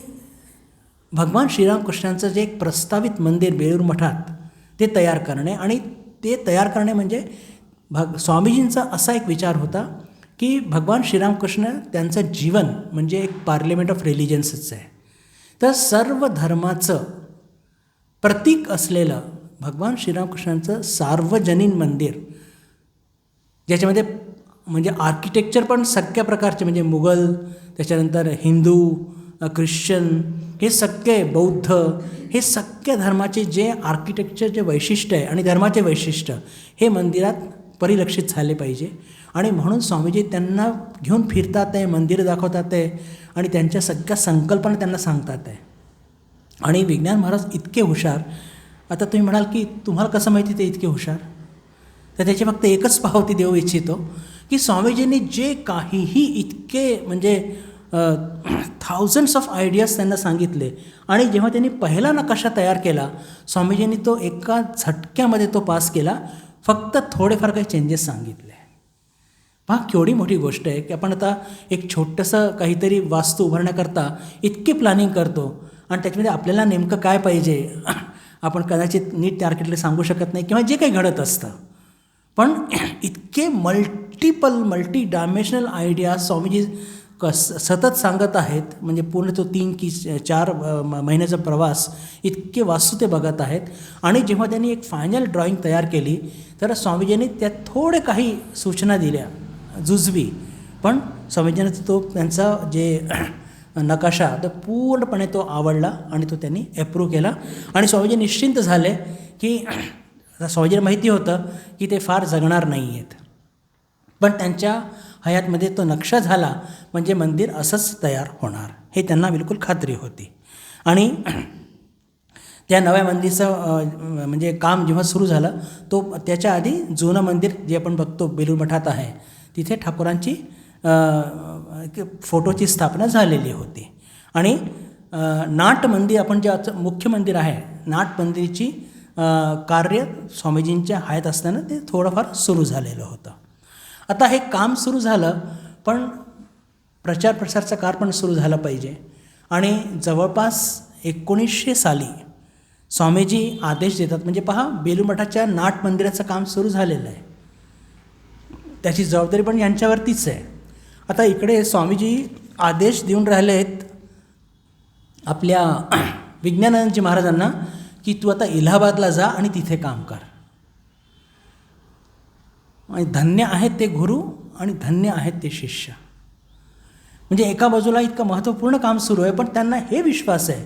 भगवान श्रीरामकृष्णांचं जे एक प्रस्तावित मंदिर बेळूर मठात ते तयार करणे. आणि ते तयार करणे म्हणजे स्वामीजींचा असा एक विचार होता की भगवान श्रीरामकृष्ण त्यांचं जीवन म्हणजे एक पार्लिमेंट ऑफ रिलिजन्सच आहे. तर सर्व धर्माचं प्रतीक असलेलं भगवान श्रीरामकृष्णांचं सार्वजनीन मंदिर, ज्याच्यामध्ये म्हणजे आर्किटेक्चर पण सगळ्या प्रकारचे म्हणजे मुघल, त्याच्यानंतर हिंदू, ख्रिश्चन, हे सगळे बौद्ध, हे सगळ्या धर्माचे जे आर्किटेक्चरचे वैशिष्ट्य आहे आणि धर्माचे वैशिष्ट्य हे मंदिरात परिलक्षित झाले पाहिजे. आणि म्हणून स्वामीजी त्यांना घेऊन फिरतात आहे, मंदिरं दाखवतात आहे आणि त्यांच्या सगळ्या संकल्पना त्यांना सांगतात आहे. आणि विज्ञान महाराज इतके हुशार. आता तुम्ही म्हणाल की तुम्हाला कसं माहिती ते इतके हुशार? तर त्याची फक्त एकच पावती देऊ इच्छितो की स्वामीजींनी जे काहीही इतके म्हणजे थाउजंड्स ऑफ आयडियाज त्यांना सांगितले आणि जेव्हा त्यांनी पहिला नकाशा तयार केला स्वामीजींनी तो एका झटक्यामध्ये तो पास केला. फक्त थोडेफार काही चेंजेस सांगितले. पहा केवढी मोठी गोष्ट आहे की आपण आता एक छोटंसं काहीतरी वास्तू उभारण्याकरता इतकी प्लॅनिंग करतो आणि त्याच्यामध्ये आपल्याला नेमकं काय पाहिजे आपण कदाचित नीट त्या आर्किटेक्टला सांगू शकत नाही किंवा जे काही घडत असतं. पण इतके मल्टी डायमेन्शनल आयडिया स्वामीजी सतत सांगत आहेत. म्हणजे पूर्ण तो 3 की 4 महिन्याचा प्रवास इतके वास्तू ते बघत आहेत. आणि जेव्हा त्यांनी एक फायनल ड्रॉईंग तयार केली तर स्वामीजींनी त्यात थोडे काही सूचना दिल्या जुजवी. पण स्वामीजींना तो त्यांचा जे नकाशा तो पूर्णपणे तो आवडला आणि तो त्यांनी अप्रूव्ह केला. आणि स्वामीजी निश्चिंत झाले की स्वामीजीला माहिती होतं की ते फार जगणार नाही आहेत. पण त्यांच्या हयातमध्ये तो नक्षा झाला म्हणजे मंदिर असंच तयार होणार हे त्यांना बिलकुल खात्री होती. आणि त्या नव्या मंदिराचं म्हणजे काम जेव्हा सुरू झालं तो त्याच्या आधी जुनं मंदिर जे आपण बघतो बेलूर मठात आहे तिथे ठाकूरांची फोटोची स्थापना झालेली होती. आणि नाट मंदिर आपण जे मुख्य मंदिर आहे नाट मंदिरची कार्य स्वामीजींच्या हयात असताना ते थोडंफार सुरू झालेलं होतं. आता हे काम सुरू झालं पण प्रचार प्रसारचा कार्य पण सुरू झाला पाहिजे. आणि जवळपास 1900 साली स्वामीजी आदेश देतात. म्हणजे पहा बेलूर मठाच्या नाट मंदिराचं काम सुरू झालेलं आहे. त्याची जबाबदारी पण यांच्यावरतीच आहे. आता इकडे स्वामीजी आदेश देऊन राहिले आहेत आपल्या विज्ञानानंदजी महाराजांना की तू आता इलाहाबादला जा आणि तिथे काम कर. आणि धन्य आहेत ते गुरु आणि धन्य आहेत ते शिष्य. म्हणजे एका बाजूला इतकं महत्त्वपूर्ण काम सुरू आहे पण त्यांना हे विश्वास आहे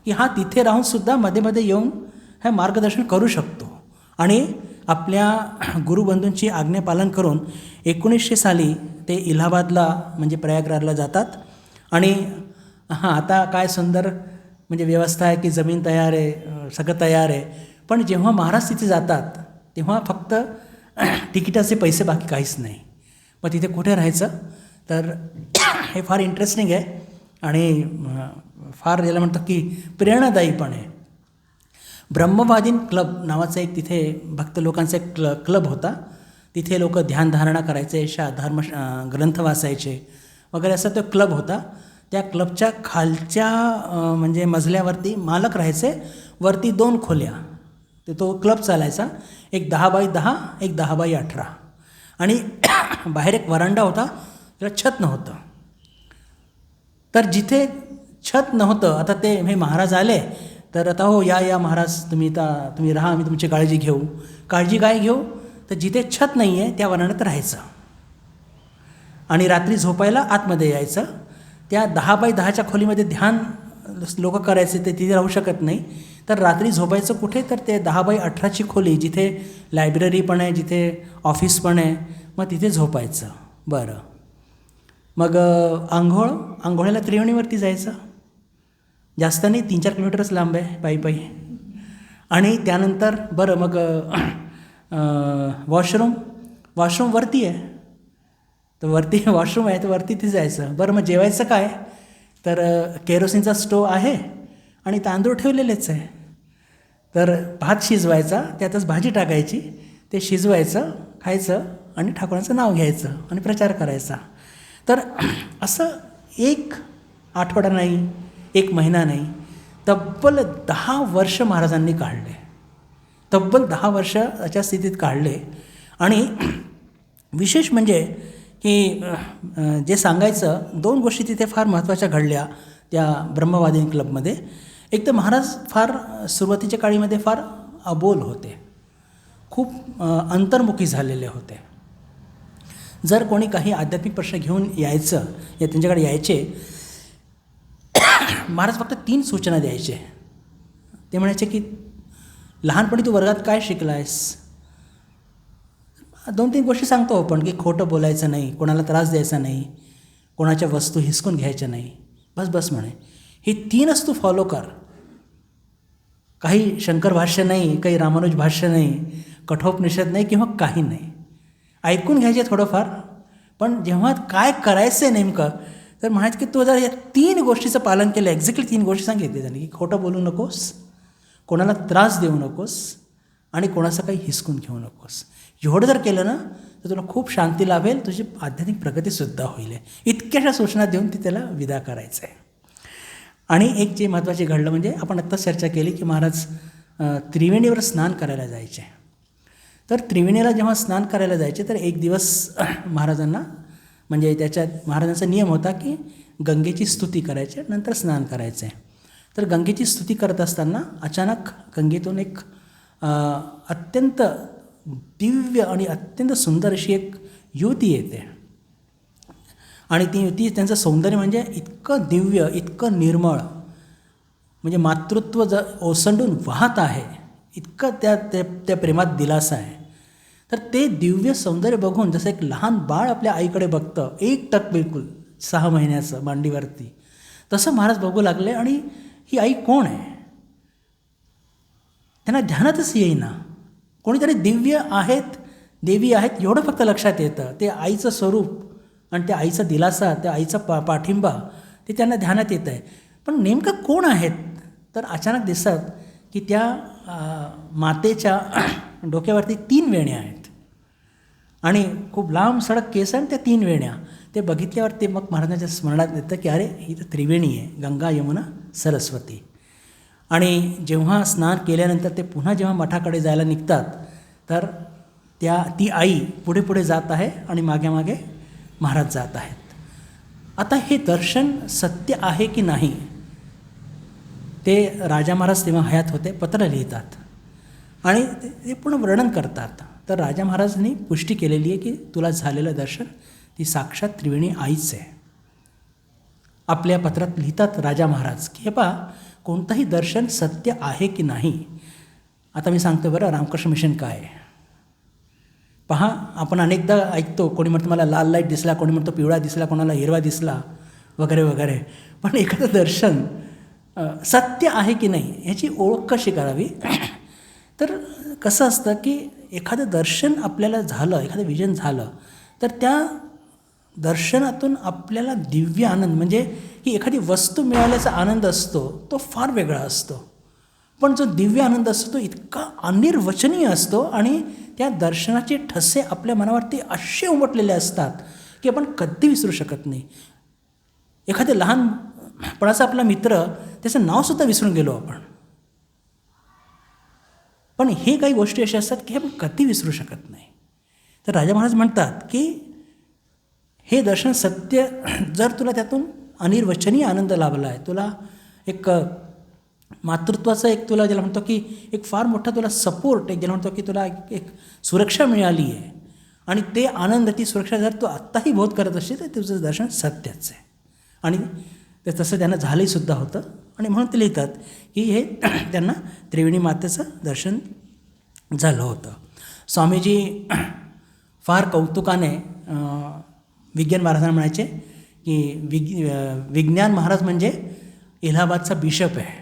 की हा तिथे राहूनसुद्धा मध्ये मध्ये येऊन हे मार्गदर्शन करू शकतो. आणि आपल्या गुरुबंधूंची आज्ञापालन करून 1900 साली ते इलाहाबादला म्हणजे प्रयागराजला जातात. आणि आता काय सुंदर म्हणजे व्यवस्था आहे की जमीन तयार आहे सगळं तयार आहे. पण जेव्हा महाराज तिथे जातात तेव्हा फक्त तिकिटाचे पैसे बाकी काहीच नाही. मग तिथे कुठे राहायचं तर हे फार इंटरेस्टिंग आहे आणि फार याला म्हणतात की प्रेरणादायी पण आहे. ब्रह्मवादीन क्लब नावाचा एक तिथे भक्त लोकांचा एक क्लब होता. तिथे लोक ध्यानधारणा करायचे धर्म ग्रंथ वाचायचे वगैरे असा तो क्लब होता. त्या क्लबच्या खालच्या म्हणजे मजल्यावरती मालक राहायचे. वरती 2 खोल्या ते तो क्लब चालायचा. एक 10x10 एक 10x18 आणि बाहेर एक वरांडा होता त्याला छत नव्हतं. तर जिथे छत नव्हतं आता ते हे महाराज आले तर आता हो या महाराज तुम्ही राहा आम्ही तुमची काळजी घेऊ. काळजी काय घेऊ तर जिथे छत नाही आहे त्या वरांड्यात राहायचं आणि रात्री झोपायला आतमध्ये यायचं. त्या 10x10च्या खोलीमध्ये ध्यान लोक करायचे ते तिथे राहू शकत नाही. तर रात्री झोपायचं कुठे तर ते 10x18ची खोली जिथे लायब्ररी पण आहे जिथे ऑफिस पण आहे मग तिथे झोपायचं. बरं मग आंघोळीला त्रिवेणीवरती जायचं. जास्त नाही 3-4 किलोमीटरच लांब आहे पायी. आणि त्यानंतर बरं मग वॉशरूम वरती आहे तर वरती वॉशरूम आहे तर वरती तिथे जायचं. बरं मग जेवायचं काय तर केरोसिनचा स्टोव आहे आणि तांदूळ ठेवलेलेच आहे. तर भात शिजवायचा त्यातच भाजी टाकायची ते शिजवायचं खायचं आणि ठाकूरांचं नाव घ्यायचं आणि प्रचार करायचा. तर असं 1 आठवडा नाही 1 महिना नाही तब्बल 10 वर्ष महाराजांनी काढले. तब्बल 10 वर्ष अशा स्थितीत काढले. आणि विशेष म्हणजे की जे सांगायचं 2 गोष्टी तिथे फार महत्त्वाच्या घडल्या त्या ब्रह्मवादीन क्लबमध्ये. एक तर महाराज फार सुरुवातीच्या काळीमध्ये फार अबोल होते. खूप अंतर्मुखी झालेले होते. जर कोणी काही आध्यात्मिक प्रश्न घेऊन यायचं या त्यांच्याकडे यायचे महाराज फक्त 3 सूचना द्यायचे. ते म्हणायचे की लहानपणी तू वर्गात काय शिकला आहेस. 2-3 गोष्टी सांगतो आपण की खोटं बोलायचं नाही, कोणाला त्रास द्यायचा नाही, कोणाच्या वस्तू हिसकून घ्यायच्या नाही, बस बस म्हणे. हे 3च तू फॉलो कर. काही शंकर भाष्य नाही, काही रामानुज भाष्य नाही, कठोपनिषद नाही किंवा काही नाही. ऐकून घ्यायचे थोडंफार, पण जेव्हा काय करायचं आहे नेमकं तर म्हणायचं की तू जर या 3 गोष्टीचं पालन केलं, एक्झॅक्टली 3 गोष्टी सांगितली त्यांनी, की खोटं बोलू नकोस, कोणाला त्रास देऊ नकोस आणि कोणाचं काही हिसकून घेऊ नकोस. एवढं जर केलं ना तर तुला खूप शांती लाभेल, तुझी आध्यात्मिक प्रगतीसुद्धा होईल. इतक्याशा सूचना देऊन ती त्याला विदा करायचं आहे. आणि एक जे महत्त्वाचे घडलं म्हणजे आपण आत्ताच चर्चा केली की महाराज त्रिवेणीवर स्नान करायला जायचे. तर त्रिवेणीला जेव्हा स्नान करायला जायचे तर एक दिवस महाराजांना म्हणजे महाराजांचा नियम होता की गंगेची स्तुती करायची, नंतर स्नान करायचं आहे. तर गंगेची स्तुती करत असताना अचानक गंगेतून एक अत्यंत दिव्य आणि अत्यंत सुंदर अशी एक युवती येते. आणि ती युवती, त्यांचं सौंदर्य म्हणजे इतकं दिव्य, इतकं निर्मळ, म्हणजे मातृत्व ओसंडून वाहत आहे, इतकं त्या प्रेमात दिलासा आहे. तर ते दिव्य सौंदर्य बघून जसं एक लहान बाळ आपल्या आईकडे बघतं, एकटक बिलकुल 6 महिन्याचं मांडीवरती, तसं महाराज बघू लागले. आणि ही आई कोण आहे त्यांना ध्यानातच येईना. कोणीतरी दिव्य आहेत, देवी आहेत एवढं फक्त लक्षात येतं. ते आईचं स्वरूप आणि त्या आईचा दिलासा, त्या आईचा पाठिंबा ते त्यांना ध्यानात येतं आहे. पण नेमकं कोण आहेत तर अचानक दिसतात की त्या मातेच्या डोक्यावरती 3 वेण्या आहेत आणि खूप लांब सडक केस आणि त्या 3 वेण्या. ते बघितल्यावर ते मग महाराजांच्या स्मरणात येतं की अरे ही तर त्रिवेणी आहे, गंगा यमुना सरस्वती. आणि जेव्हा स्नान केल्यानंतर ते पुन्हा जेव्हा मठाकडे जायला निघतात तर ती आई पुढे पुढे जात आहे आणि मागे मागे महाराज जात आहेत. आता हे दर्शन सत्य आहे की नाही ते राजा महाराज तेव्हा हयात होते, पत्र लिहितात आणि ते पूर्ण वर्णन करतात. तर राजा महाराजांनी पुष्टी केलेली आहे की तुला झालेलं दर्शन ती साक्षात त्रिवेणी आईच आहे. आपल्या पत्रात लिहितात राजा महाराज की हे पहा, कोणतंही दर्शन सत्य आहे की नाही. आता मी सांगतो बरं रामकृष्ण मिशन काय आहे. पहा, आपण अनेकदा ऐकतो, कोणी म्हणतं मला लाल लाईट दिसला, कोणी म्हणतो पिवळा दिसला, कोणाला हिरवा दिसला वगैरे वगैरे. पण एखादं दर्शन सत्य आहे की नाही ह्याची ओळख कशी करावी. तर कसं असतं की एखादं दर्शन आपल्याला झालं, एखादं विजन झालं तर त्या दर्शनातून आपल्याला दिव्य आनंद, म्हणजे की एखादी वस्तू मिळाल्याचा आनंद असतो तो फार वेगळा असतो. पण जो दिव्य आनंद असतो तो इतका अनिर्वचनीय असतो आणि त्या दर्शनाचे ठसे आपल्या मनावरती असे उमटलेले असतात की आपण कधी विसरू शकत नाही. एखाद्या लहानपणाचा आपला मित्र, त्याचं नावसुद्धा विसरून गेलो आपण, पण हे काही गोष्टी अशा असतात की आपण कधी विसरू शकत नाही. तर राजा महाराज म्हणतात की हे दर्शन सत्य, जर तुला त्यातून अनिर्वचनीय आनंद लाभला आहे, तुला एक मातृत्वाचा एक, तुला ज्याला म्हणतो की एक फार मोठा तुला सपोर्ट, एक ज्याला म्हणतो की तुला एक सुरक्षा मिळाली आहे आणि ते आनंद, ती सुरक्षा जर तू आत्ताही बोध करत असशील तर तुझं दर्शन सत्यच आहे. आणि ते तसं त्यांना झालंहीसुद्धा होतं. आणि म्हणून ते लिहितात की हे त्यांना त्रिवेणी मातेचं दर्शन झालं होतं. स्वामीजी फार कौतुकाने विज्ञान महाराजांना म्हणायचे की विज्ञान महाराज म्हणजे इलाहाबादचा बिशप आहे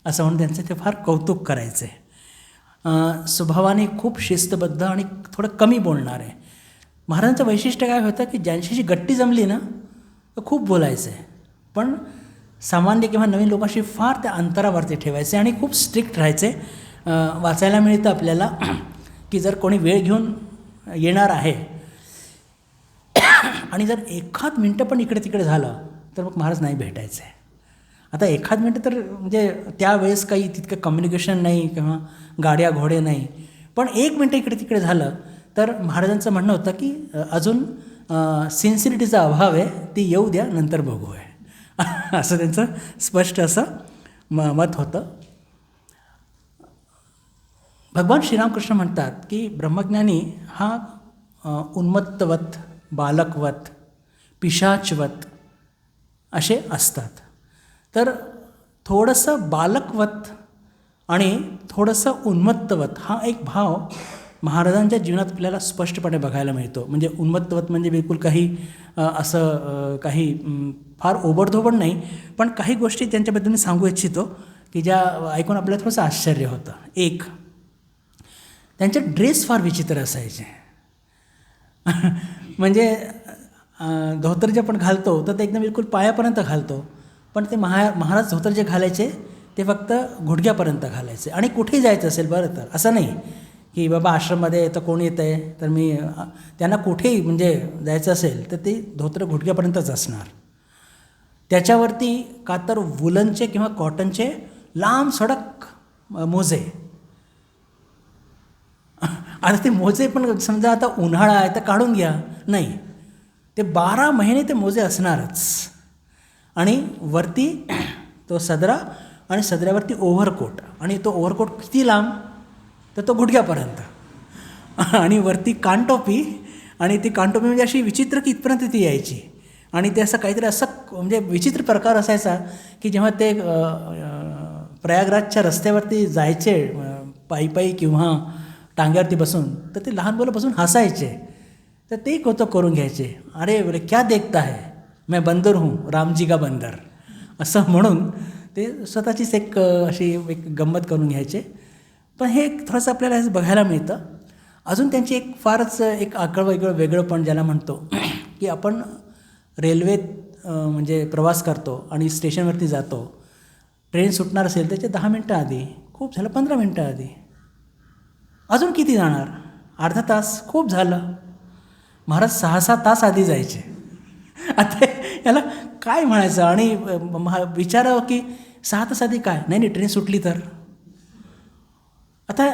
असं म्हणून त्यांचं ते फार कौतुक करायचे. स्वभावाने खूप शिस्तबद्ध आणि थोडं कमी बोलणार आहे. महाराजांचं वैशिष्ट्य काय होतं की ज्यांच्याशी गट्टी जमली ना तर खूप बोलायचं आहे, पण सामान्य किंवा नवीन लोकांशी फार त्या अंतरावरती ठेवायचे आणि खूप स्ट्रिक्ट राहायचे. वाचायला मिळतं आपल्याला की जर कोणी वेळ घेऊन येणार आहे आणि जर एखाद मिनटं पण इकडे तिकडे झालं तर मग महाराज नाही भेटायचं आहे. आता एखाद मिनटं तर म्हणजे त्यावेळेस काही तितकं कम्युनिकेशन नाही किंवा गाड्या घोडे नाही, पण 1 मिनटं इकडे तिकडे झालं तर महाराजांचं म्हणणं होतं की अजून सिन्सिरिटीचा अभाव आहे, ती येऊ द्या नंतर बघू आहे असं त्यांचं स्पष्ट असं मत होतं. भगवान श्रीरामकृष्ण म्हणतात की ब्रह्मज्ञानी हा उन्मत्तवत, बालकवत, पिशाचवत असे असतात. तर थोडंसं बालकवत आणि थोडंसं उन्मत्तवत हा एक भाव महाराजांच्या जीवनात आपल्याला स्पष्टपणे बघायला मिळतो. म्हणजे उन्मत्तवत म्हणजे बिलकुल काही काही फार ओबडधोबड नाही, पण काही गोष्टी त्यांच्याबद्दल मी सांगू इच्छितो की ज्या ऐकून आपल्याला थोडंसं आश्चर्य होतं. एक, त्यांचे ड्रेस फार विचित्र असायचे. म्हणजे धोतर जे आपण घालतो तर ते एकदम बिलकुल पायापर्यंत घालतो, पण ते महाराज धोतर जे घालायचे ते फक्त गुडघ्यापर्यंत घालायचे. आणि कुठेही जायचं असेल बरं तर असं नाही की बाबा आश्रममध्ये तर कोण येतं आहे तर मी त्यांना कुठेही म्हणजे जायचं असेल तर ते धोतर गुडघ्यापर्यंतच असणार. त्याच्यावरती का तर वुलनचे किंवा कॉटनचे लांब सडक मोजे. आता ते मोजे पण समजा आता उन्हाळा आहे तर काढून घ्या, नाही, ते 12 महिने ते मोजे असणारच. आणि वरती तो सदरा आणि सदऱ्यावरती ओव्हरकोट, आणि तो ओव्हरकोट किती लांब तर तो गुडघ्यापर्यंत, आणि वरती कानटोपी, आणि ती कानटोपी म्हणजे अशी विचित्र की इथपर्यंत ती यायची. आणि ते असं काहीतरी असं म्हणजे विचित्र प्रकार असायचा की जेव्हा ते प्रयागराजच्या रस्त्यावरती जायचे पायी पायी किंवा टांग्यावरती बसून, तर ते लहान मुलं बसून हसायचे. तर ते कौतुक करून घ्यायचे, अरे बोले क्या देखता है, मैं बंदर हूँ, रामजी का बंदर, असं म्हणून ते स्वतःचीच एक अशी एक गंमत करून घ्यायचे. पण हे थोडंसं आपल्याला हे बघायला मिळतं. अजून त्यांची एक फारच एक आगळं वेगळंपण ज्याला म्हणतो की आपण रेल्वेत म्हणजे प्रवास करतो आणि स्टेशनवरती जातो, ट्रेन सुटणार असेल त्याच्या 10 मिनटं आधी, खूप झालं 15 मिनटं आधी, अजून किती जाणार, अर्धा तास, खूप झालं. महाराज 6-6 तास आधी जायचे. आता याला काय म्हणायचं, आणि विचारावं की 6 तास आधी काय, नाही ट्रेन सुटली तर. आता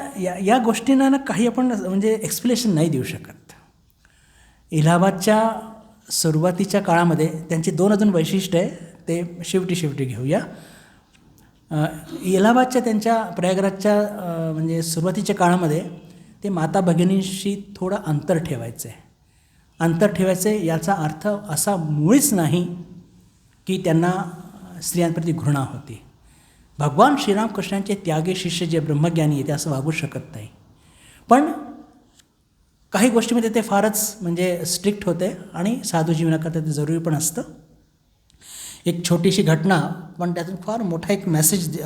या गोष्टींना ना काही आपण म्हणजे एक्सप्लेनेशन नाही देऊ शकत. इलाहाबादच्या सुरुवातीच्या काळामध्ये त्यांची 2 अजून वैशिष्ट्य आहे, ते शेवटी घेऊया. इलाहाबादच्या त्यांच्या प्रयागराजच्या म्हणजे सुरुवातीच्या काळामध्ये ते माता भगिनींशी थोडं अंतर ठेवायचे. याचा अर्थ असा मुळीच नाही की त्यांना स्त्रियांप्रती घृणा होती. भगवान श्रीरामकृष्णांचे त्यागी शिष्य जे ब्रह्मज्ञानी आहे ते असं वागू शकत नाही, पण काही गोष्टीमध्ये ते फारच म्हणजे स्ट्रिक्ट होते आणि साधू जीवनाकरता ते जरुरी पण असतं. एक छोटीशी घटना, पण त्यातून फार मोठा एक मेसेज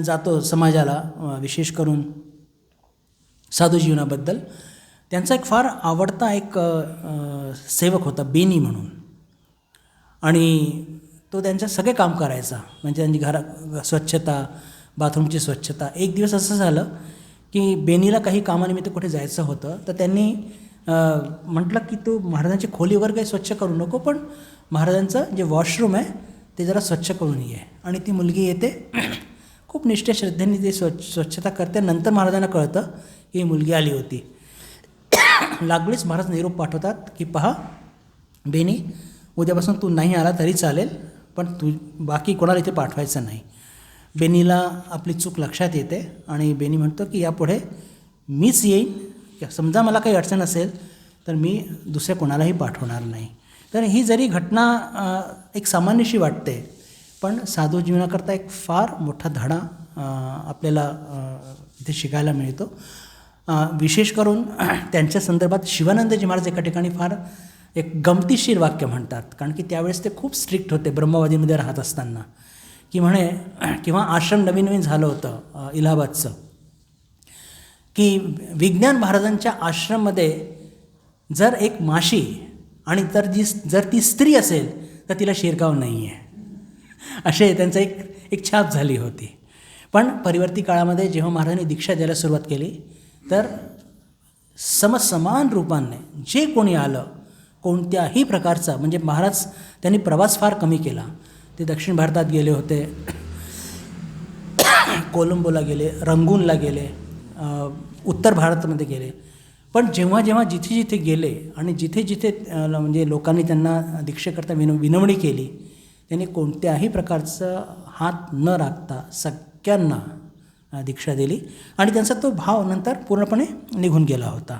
जातो समाजाला, विशेष करून साधू जीवनाबद्दल. त्यांचा एक फार आवडता एक सेवक होता बेनी म्हणून, आणि तो त्यांचं सगळे काम करायचा. म्हणजे त्यांची घरात स्वच्छता, बाथरूमची स्वच्छता. एक दिवस असं झालं की बेनीला काही कामानिमित्त कुठे जायचं होतं, तर त्यांनी म्हटलं की तू महाराजांची खोली वगैरे काही स्वच्छ करू नको, पण महाराजांचं जे वॉशरूम आहे ते जरा स्वच्छ करून ये. आणि ती मुलगी येते, खूप निष्ठे श्रद्धेने ती स्वच्छता करते. नंतर महाराजांना कळतं की ही मुलगी आली होती. लागलीच महाराज निरोप पाठवतात की पहा बेनी, उद्यापासून तू नाही आला तरी चालेल, पण तू बाकी कोणाला इथे पाठवायचं नाही. बेनीला आपली चूक लक्षात येते आणि बेनी म्हणतो की यापुढे मीच येईन, समजा मला काही अडचण असेल तर मी दुसऱ्या कोणालाही पाठवणार नाही. तर ही जरी घटना एक सामान्यशी वाटते, पण साधू जीवनाकरता एक फार मोठा धडा आपल्याला इथे शिकायला मिळतो. विशेष करून त्यांच्या संदर्भात शिवानंदजी महाराज एका ठिकाणी फार एक गमतीशीर वाक्य म्हणतात, कारण की त्यावेळेस ते खूप स्ट्रिक्ट होते ब्रह्मवादीमध्ये राहत असताना, की म्हणे, किंवा आश्रम नवीन झालं होतं इलाहाबादचं, की विज्ञान महाराजांच्या आश्रममध्ये जर एक माशी आणि जर ती स्त्री असेल तर तिला शिरकाव नाही आहे, असे त्यांचं एक छाप झाली होती. पण परिवर्ती काळामध्ये जेव्हा महाराजांनी दीक्षा द्यायला सुरुवात केली तर समान रूपाने जे कोणी आलं, कोणत्याही प्रकारचा, म्हणजे महाराज त्यांनी प्रवास फार कमी केला. ते दक्षिण भारतात गेले होते, कोलंबोला गेले, रंगूनला गेले, उत्तर भारतामध्ये गेले. पण जेव्हा जिथे गेले आणि जिथे म्हणजे लोकांनी त्यांना दीक्षेकरता विनवणी केली, त्यांनी कोणत्याही प्रकारचं हात न राखता सगळ्यांना दीक्षा दिली आणि त्यांचा तो भाव नंतर पूर्णपणे निघून गेला होता.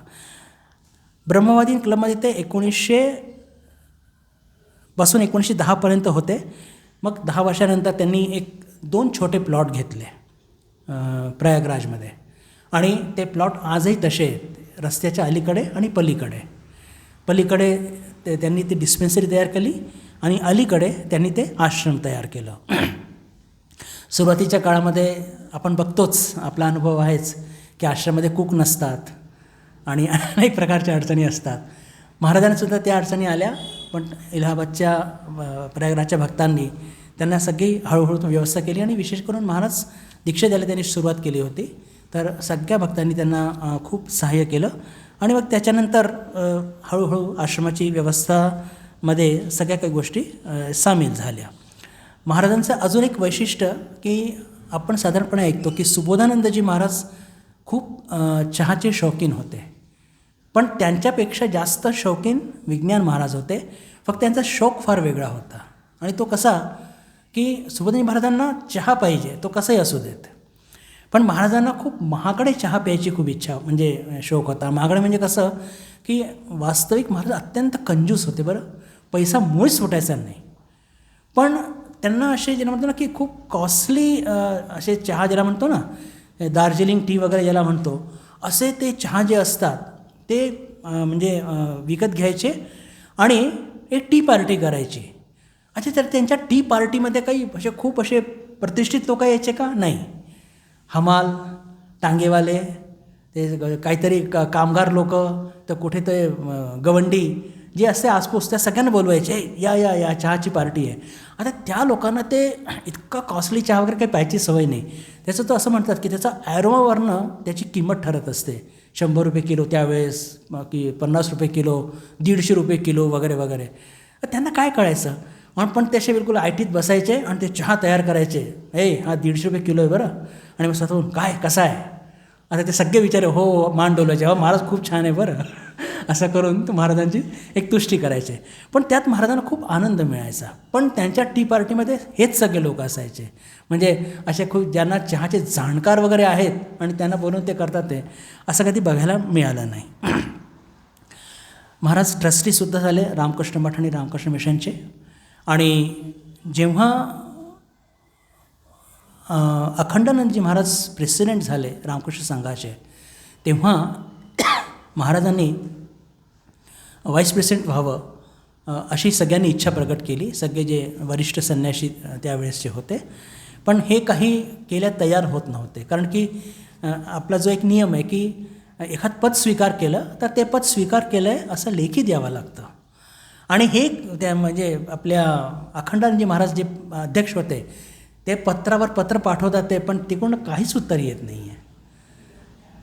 ब्रह्मवादी क्लबमध्ये ते 1910 होते. मग 10 वर्षानंतर त्यांनी 2 छोटे प्लॉट घेतले प्रयागराजमध्ये. आणि ते प्लॉट आजही तसे आहेत, रस्त्याच्या अलीकडे आणि पलीकडे त्यांनी ती डिस्पेन्सरी तयार केली आणि अलीकडे त्यांनी ते आश्रम तयार केलं. सुरुवातीच्या काळामध्ये आपण बघतोच, आपला अनुभव आहेच, की आश्रमामध्ये कुक नसतात आणि अनेक प्रकारच्या अडचणी असतात. महाराजांनीसुद्धा त्या अडचणी आल्या, पण इलाहाबादच्या प्रयागराजच्या भक्तांनी त्यांना सगळी हळूहळू व्यवस्था केली आणि विशेष करून महाराज दीक्षा द्यायला त्यांनी सुरुवात केली होती. तर सगळ्या भक्तांनी त्यांना खूप सहाय्य केलं आणि मग त्याच्यानंतर हळूहळू आश्रमाची व्यवस्थामध्ये सगळ्या काही गोष्टी सामील झाल्या. महाराजांचं अजून एक वैशिष्ट्य की आपण साधारणपणे ऐकतो की सुबोधानंदजी महाराज खूप चहाचे शौकीन होते, पण त्यांच्यापेक्षा जास्त शौकीन विज्ञान महाराज होते. फक्त त्यांचा शौक फार वेगळा होता आणि तो कसा की सुबोधानंदजी महाराजांना चहा पाहिजे, तो कसाही असू देत, पण महाराजांना खूप महागडे चहा प्यायची खूप इच्छा म्हणजे शौक होता. महागडे म्हणजे कसं की वास्तविक महाराज अत्यंत कंजूस होते बरं, पैसा मुळीच सुटायचा नाही, पण त्यांना असे ज्याला म्हणतो ना की खूप कॉस्टली असे चहा ज्याला म्हणतो ना, दार्जिलिंग टी वगैरे ज्याला म्हणतो, असे ते चहा जे असतात ते म्हणजे विकत घ्यायचे आणि एक टी पार्टी करायची. अच्छा, तर त्यांच्या टी पार्टीमध्ये काही खूप असे प्रतिष्ठित लोक यायचे का? नाही. हमाल, टांगेवाले, ते काहीतरी कामगार लोक, तर कुठे ते गवंडी जे असते आसपास, त्या सगळ्यांना बोलवायचे, या चहाची पार्टी आहे. आता त्या लोकांना ते इतका कॉस्टली चहा वगैरे काही प्यायची सवय नाही. त्याचं तर असं म्हणतात की त्याचा ॲरोमावरनं त्याची किंमत ठरत असते. 100 रुपये किलो त्यावेळेस, की 50 रुपये किलो, 150 रुपये किलो वगैरे वगैरे. त्यांना काय कळायचं, पण ते असे बिलकुल आयटीत बसायचे आणि ते चहा तयार करायचे. हा 150 रुपये किलो आहे बरं. आणि मग स्वतःहून काय कसा आहे, आता ते सगळे विचारे हो मान डोलायचे, महाराज खूप छान आहे बरं, असं करून तो महाराजांची एक तुष्टी करायचे. पण त्यात महाराजांना खूप आनंद मिळायचा. पण त्यांच्या टी पार्टीमध्ये हेच सगळे लोक असायचे, म्हणजे असे खूप ज्यांना चहाचे जाणकार वगैरे आहेत आणि त्यांना बोलून ते करतात, ते असं कधी बघायला मिळालं नाही. महाराज ट्रस्टीसुद्धा झाले रामकृष्ण मठ आणि रामकृष्ण मिशनचे. आणि जेव्हा अखंडानंदजी महाराज प्रेसिडेंट झाले रामकृष्ण संघाचे, तेव्हा महाराजांनी व्हाईस प्रेसिडेंट व्हावं अशी सगळ्यांनी इच्छा प्रकट केली, सगळे जे वरिष्ठ संन्यासी त्यावेळेसचे होते. पण हे काही केल्या तयार होत नव्हते, कारण की आपला जो एक नियम आहे की एखाद पद स्वीकार केलं तर ते पद स्वीकार केलं आहे असं लेखी द्यावं लागतं. आणि हे त्या म्हणजे आपल्या अखंडानंदजी महाराज जे अध्यक्ष होते, ते पत्रावर पत्र पाठवतात ते, पण तिकडून काहीच उत्तर येत नाही आहे.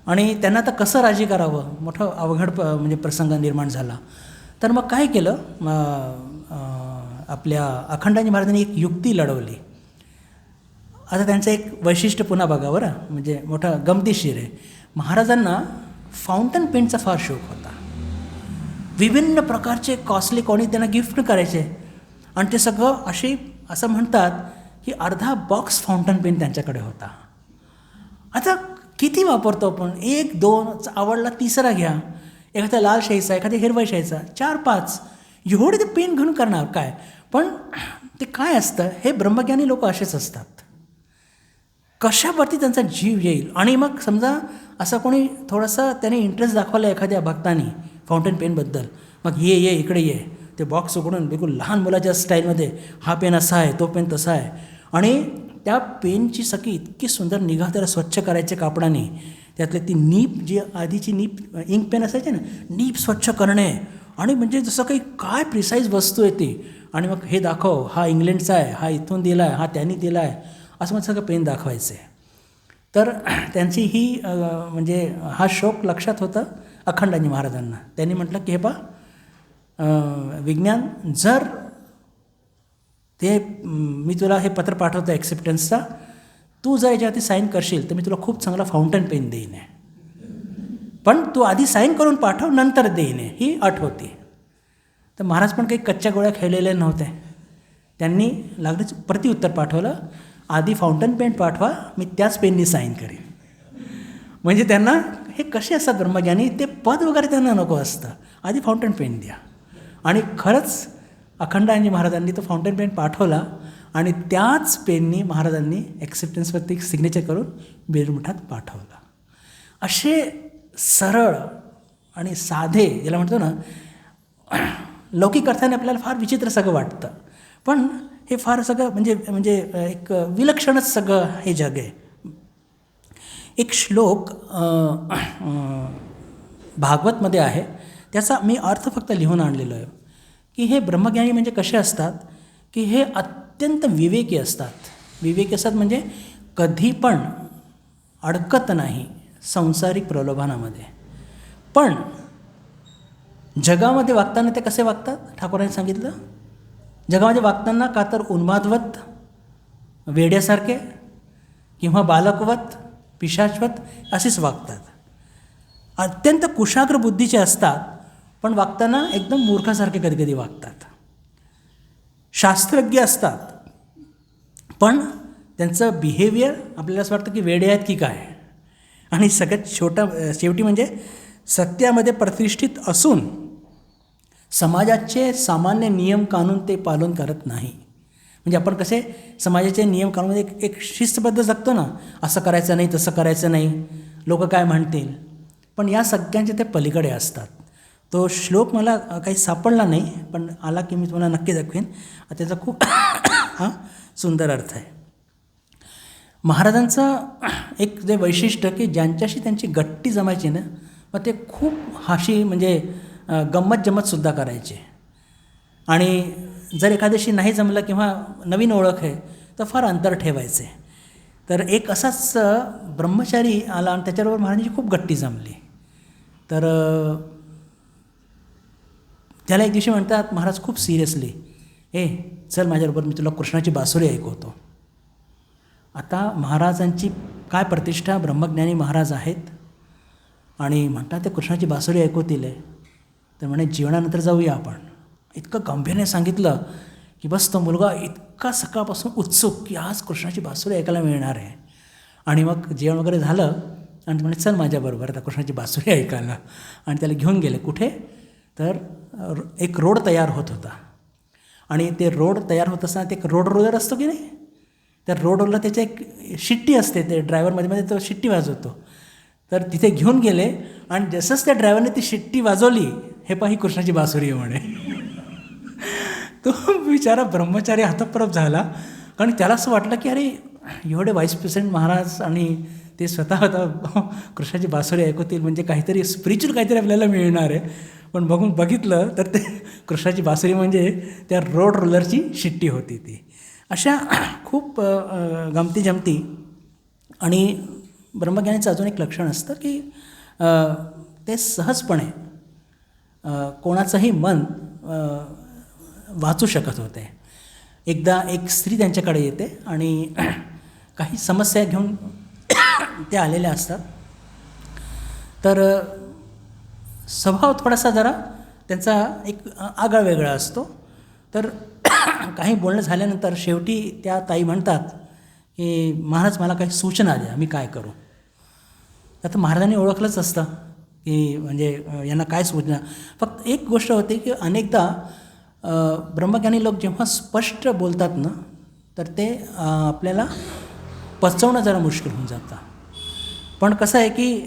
आणि त्यांना आता कसं राजी करावं, मोठं अवघड म्हणजे प्रसंग निर्माण झाला. तर मग काय केलं, आपल्या अखंडानंदजी महाराजांनी एक युक्ती लढवली. आता त्यांचं एक वैशिष्ट्य पुन्हा बघा बरं, म्हणजे मोठं गमतीशीर आहे. महाराजांना फाउंटन पेनचा फार शौक होता. विभिन्न प्रकारचे कॉस्टली कोणी त्यांना गिफ्ट करायचे आणि ते सगळं असं म्हणतात की अर्धा बॉक्स फाउंटन पेन त्यांच्याकडे होता. आता किती वापरतो आपण, 1-2 आवडला तिसरा घ्या, एखादा लाल शाईचा, एखाद्या हिरवा शाईचा, 4-5 एवढे ते पेन घेऊन करणार काय. पण ते काय असतं, हे ब्रह्मज्ञानी लोक असेच असतात, कशावरती त्यांचा जीव येईल. आणि मग समजा असं कोणी थोडंसं त्याने इंटरेस्ट दाखवला एखाद्या भक्तानी फाउंटन पेनबद्दल, मग ये इकडे ये, ते बॉक्स उघडून बिलकुल लहान मुलाच्या स्टाईलमध्ये, हा पेन असा आहे, तो पेन तसा आहे, आणि त्या पेनची सगळी इतकी सुंदर निगा त्याला स्वच्छ करायचे कापडाने, त्यातले ती नीप जी आधीची नीप इंक पेन असायचे ना, नीप स्वच्छ करणे, आणि म्हणजे जसं काही काय प्रिसाईज वस्तू आहे ती. आणि मग हे दाखव, हा इंग्लंडचा आहे, हा इथून दिला आहे, हा त्यांनी दिला आहे, असं मग सगळं पेन दाखवायचे. तर त्यांची ही म्हणजे हा शौक लक्षात होता अखंडानंदजी महाराजांना. त्यांनी म्हटलं की हे विज्ञान, जर ते मी तुला हे पत्र पाठवतो ॲक्सेप्टन्सचा, तू जर याच्यावरती साईन करशील तर मी तुला खूप चांगला फाउंटन पेन देईन आहे, पण तू आधी साईन करून पाठव, नंतर देईन आहे, ही अट होती. तर महाराज पण काही कच्च्या गोळ्या खेळलेल्या नव्हत्या. त्यांनी लागलीच प्रतिउत्तर पाठवलं, आधी फाउंटन पेन पाठवा, मी त्याच पेननी साईन करेन. म्हणजे त्यांना हे कसे असतात ब्रह्मज्ञानी, ते पद वगैरे त्यांना नको असतं, आधी फाउंटन पेन द्या. आणि खरंच अखंडानंदजी महाराजांनी तो फाउंटन पेन पाठवला आणि त्याच पेननी महाराजांनी ॲक्सेप्टन्सवरती सिग्नेचर करून बेलमठात पाठवला. असे सरळ आणि साधे, ज्याला म्हणतो ना, लौकिक अर्थाने आपल्याला फार विचित्र सगळं वाटतं, पण हे फार सगळं म्हणजे म्हणजे एक विलक्षणच सगळं हे जग आहे. एक श्लोक भागवतमध्ये आहे, त्याचा मी अर्थ फक्त लिहून आणलेलो आहे, की हे ब्रह्मज्ञानी म्हणजे कसे असतात, की हे अत्यंत विवेकी असतात. विवेकी असतात म्हणजे कधी पण अडकत नाही सांसारिक प्रलोभनामध्ये. पण जगामध्ये वागताना ते कसे वागतात, ठाकूरांनी सांगितलं, जगामध्ये वागताना का तर उन्मादवत, वेड्यासारखे किंवा बालकवत, पिशाचवत असेच वागतात. अत्यंत कुशाग्र बुद्धीचे असतात, पण वागताना एकदम मूर्खासारखे कधी कधी वागतात. शास्त्रज्ञ असतात, पण त्यांचं बिहेवियर आपल्याला असं वाटतं की वेडे आहेत की काय. आणि सगळ्यात शेवटी म्हणजे सत्यामध्ये प्रतिष्ठित असून समाजाचे सामान्य नियम कानून ते पालन करत नाही. म्हणजे आपण कसे समाजाचे नियम कानून एक शिस्तबद्ध जगतो ना, असं करायचं नाही, तसं करायचं नाही, लोक काय म्हणतील, पण या सगळ्यांचे ते पलीकडे असतात. तो श्लोक मला काही सापडला नाही, पण आला की मी तुम्हाला नक्की दाखवेन. त्याचा खूप हा सुंदर अर्थ आहे. महाराजांचं एक जे वैशिष्ट्य, की ज्यांच्याशी त्यांची गट्टी जमायची ना, मग ते खूप हाशी म्हणजे गंमत जमतसुद्धा करायचे. आणि जर एखाद्याशी नाही जमलं किंवा नवीन ओळख आहे तर फार अंतर ठेवायचे. तर एक असाच ब्रह्मचारी आला आणि त्याच्याबरोबर महाराजांची खूप गट्टी जमली. तर त्याला एक दिवशी म्हणतात महाराज खूप सिरियसली, चल माझ्याबरोबर, मी तुला कृष्णाची बासुरी ऐकवतो. आता महाराजांची काय प्रतिष्ठा, ब्रह्मज्ञानी महाराज आहेत आणि म्हणतात ते कृष्णाची बासुरी ऐकवतील आहे. तर म्हणे जेवणानंतर जाऊया आपण. इतकं गंभीरने सांगितलं की बस तो मुलगा इतका सकाळपासून उत्सुक की आज कृष्णाची बासुरी ऐकायला मिळणार आहे. आणि मग जेवण वगैरे झालं आणि म्हणे चल माझ्याबरोबर आता कृष्णाची बासुरी ऐकायला. आणि त्याला घेऊन गेले. कुठे तर एक रोड तयार होत होता आणि ते रोड तयार होत असताना ते एक रोड रोलर असतो की नाही, त्या रोड रोलरला त्याच्या एक शिट्टी असते, ते ड्रायव्हरमध्ये तो शिट्टी वाजवतो. तर तिथे घेऊन गेले आणि जसंच त्या ड्रायव्हरने ती शिट्टी वाजवली, हे पाही कृष्णाची बासुरी आहे म्हणे. तो बिचारा ब्रह्मचारी हातप्रप झाला, कारण त्याला असं वाटलं की अरे एवढे व्हाईस प्रेसिडेंट महाराज आणि ते स्वतः आता कृष्णाची बासुरी ऐकवतील म्हणजे काहीतरी स्पिरिच्युअल काहीतरी आपल्याला मिळणार आहे. पण बघितलं तर ते कृष्णाची बासुरी म्हणजे त्या रोड रोलरची शिट्टी होती ती. अशा खूप गमती जमती. आणि ब्रह्मज्ञानीचं अजून एक लक्षण असतं की ते सहजपणे कोणाचंही मन वाचू शकत होते. एकदा एक स्त्री त्यांच्याकडे येते आणि काही समस्या घेऊन ते आलेल्या असतात. तर स्वभाव थोडासा जरा त्यांचा एक आगळा वेगळा असतो. तर काही बोलणं झाल्यानंतर शेवटी त्या ताई म्हणतात की महाराज मला काही सूचना द्या, मी काय करू. आता महाराजांनी ओळखलंच असतं की म्हणजे यांना काय सूचना. फक्त एक गोष्ट होती की अनेकदा ब्रह्मज्ञानी लोक जेव्हा स्पष्ट बोलतात ना, तर ते आपल्याला पचवणं जरा मुश्किल होऊन जातं. पण कसं आहे की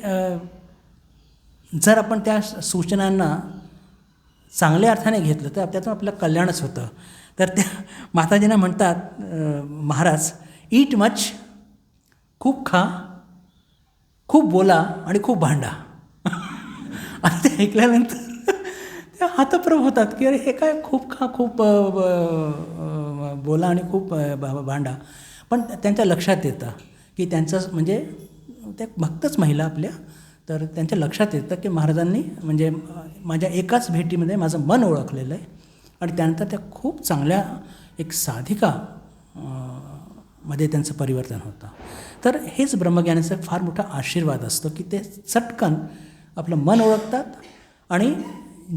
जर आपण त्या सूचनांना चांगल्या अर्थाने घेतलं तर त्यातून आपलं कल्याणच होतं. तर त्या माताजींना म्हणतात महाराज, ईट मच, खूप खा, खूप बोला आणि खूप भांडा. आणि ते ऐकल्यानंतर त्या हातप्रभ होतात की अरे हे काय खूप खा, खूप बोला आणि खूप भांडा. पण त्यांच्या लक्षात येतं की त्यांचं म्हणजे त्या भक्तच महिला आपल्या, तर त्यांच्या लक्षात येतं की महाराजांनी म्हणजे माझ्या एकाच भेटीमध्ये माझं मन ओळखलेलं आहे. आणि त्यानंतर त्या खूप चांगल्या एक साधिका मध्ये त्यांचं परिवर्तन होतं. तर हेच ब्रह्मज्ञानाचा फार मोठा आशीर्वाद असतो की ते चटकन आपलं मन ओळखतात आणि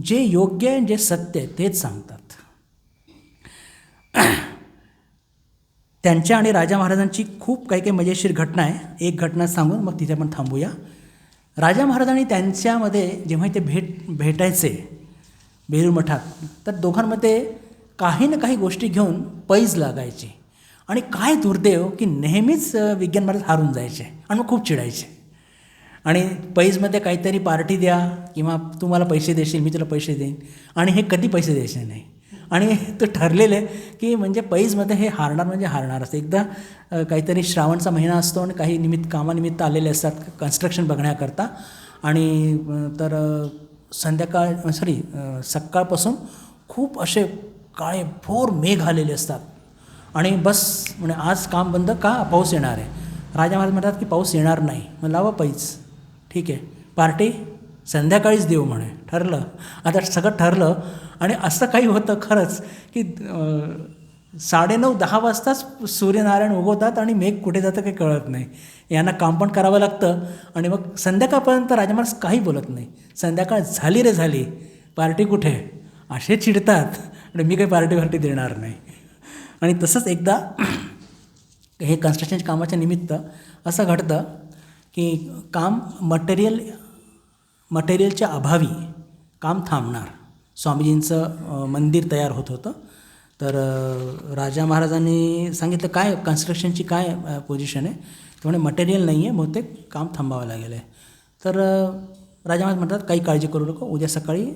जे योग्य आहे, जे सत्य आहे तेच सांगतात. त्यांच्या आणि राजा महाराजांची खूप काही मजेशीर घटना आहे. एक घटना सांगून मग तिथे आपण थांबूया. राजा महाराजांनी त्यांच्यामध्ये जेव्हा ते भेटायचे बेलूर मठात, तर दोघांमध्ये काही ना काही गोष्टी घेऊन पैज लागायची. आणि काय दुर्दैव की नेहमीच विज्ञान महाराज हारून जायचे आणि मग खूप चिडायचे. आणि पैजमध्ये काहीतरी पार्टी द्या किंवा तू मला पैसे देशील, मी तुला पैसे देईन, आणि हे कधी पैसे द्यायचे नाही. आणि ते ठरलेलं आहे की म्हणजे पैजमध्ये हे हारणार म्हणजे हारणार असतं. एकदा काहीतरी श्रावणचा महिना असतो आणि काही कामानिमित्त आलेले असतात कन्स्ट्रक्शन बघण्याकरता, आणि तर सकाळपासून खूप असे काळे भोर मेघ आलेले असतात आणि बस म्हणजे आज काम बंद का, पाऊस येणार आहे. राजा महाराज म्हणतात की पाऊस येणार नाही, मग लावा पैज, ठीक आहे, पार्टी संध्याकाळीच देऊ म्हणे. ठरलं. आता सगळं ठरलं आणि असं काही होतं खरंच की 9:30-10 वाजताच सूर्यनारायण उगवतात आणि मेघ कुठे जातं काही कळत नाही. यांना काम पण करावं लागतं आणि मग संध्याकाळपर्यंत राजा महाराज काही बोलत नाही. संध्याकाळ झाली रे झाली, पार्टी कुठे, असे चिडतात आणि मी काही पार्टी देणार नाही. आणि तसंच एकदा हे कन्स्ट्रक्शनच्या कामाच्या निमित्त असं घडतं की काम मटेरियलच्या अभावी काम थांबणार. स्वामीजींचं मंदिर तयार होत होतं. तर राजा महाराजांनी सांगितलं काय कन्स्ट्रक्शनची काय पोझिशन आहे, तर म्हणे मटेरियल नाही आहे, बहुतेक काम थांबावं लागेल आहे. तर राजा महाराज म्हणतात काही काळजी करू नको, उद्या सकाळी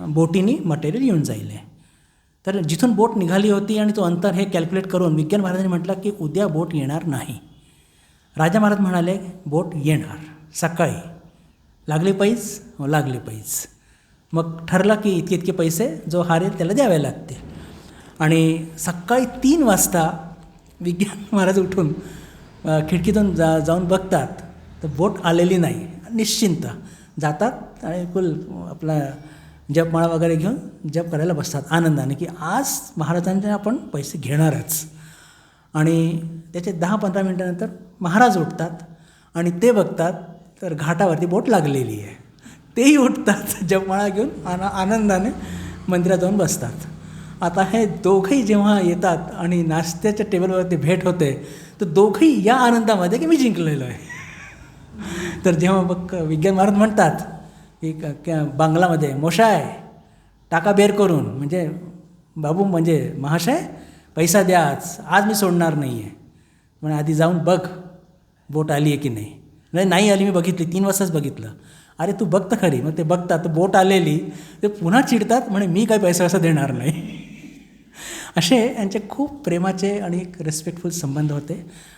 बोटीने मटेरियल येऊन जाईल आहे. तर जिथून बोट निघाली होती आणि तो अंतर हे कॅल्क्युलेट करून विज्ञान महाराजांनी म्हटलं की उद्या बोट येणार नाही. राजा महाराज म्हणाले बोट येणार सकाळी. लागले पैज, लागले पैज. मग ठरलं की इतके पैसे जो हारेल त्याला द्यावे लागते. आणि सकाळी 3 वाजता विज्ञान महाराज उठून खिडकीतून जाऊन बघतात तर बोट आलेली नाही. निश्चिंत जातात आणि आपला जपमाळा वगैरे घेऊन जप करायला बसतात आनंदाने की आज महाराजांचे आपण पैसे घेणारच. आणि त्याचे 10-15 मिनटानंतर महाराज उठतात आणि ते बघतात तर घाटावरती बोट लागलेली आहे. तेही उठतात जपमाळा घेऊन आनंदाने मंदिरात जाऊन बसतात. आता हे दोघंही जेव्हा येतात आणि नाश्त्याच्या टेबलवरती भेट होते तर दोघंही या आनंदामध्ये की मी जिंकलेलो आहे. तर जेव्हा मग विज्ञान महाराज म्हणतात की बांगलामध्ये मोशाय टाका बेर करून, म्हणजे बाबू म्हणजे महाशय पैसा द्या, आज मी सोडणार नाही आहे. म्हणजे आधी जाऊन बघ बोट आली आहे की नाही. नाही आली, मी बघितली 3 वाजताच बघितलं. अरे तू बघ तर खरी. मग ते बघतात बोट आलेली, ते पुन्हा चिडतात म्हणे मी काही पैसा देणार नाही. असे यांचे खूप प्रेमाचे आणि एक रिस्पेक्टफुल संबंध होते.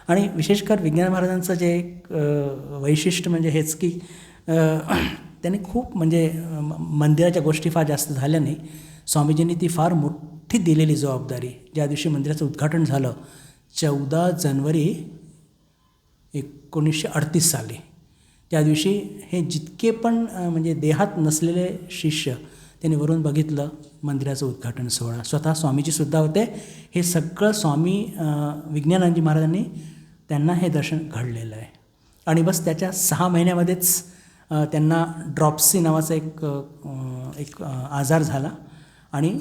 आणि विशेषकर विज्ञान महाराजांचं जे एक वैशिष्ट्य म्हणजे हेच की त्यांनी खूप म्हणजे मंदिराच्या गोष्टी फार जास्त झाल्या नाही. स्वामीजींनी ती फार मोठी दिलेली जबाबदारी. ज्या दिवशी मंदिराचं उद्घाटन झालं 14 जानेवारी 1938 साली, त्या दिवशी हे जितके पण म्हणजे देहात नसलेले शिष्य त्यांनी वरून बघितलं मंदिराचं उद्घाटन सोहळा. स्वतः स्वामीजीसुद्धा होते. हे सगळं स्वामी विज्ञानंदजी महाराजांनी त्यांना हे दर्शन घडलेलं आहे. आणि बस त्याच्या 6 महिन्यामध्येच त्यांना ड्रॉप्सी नावाचा एक आजार झाला आणि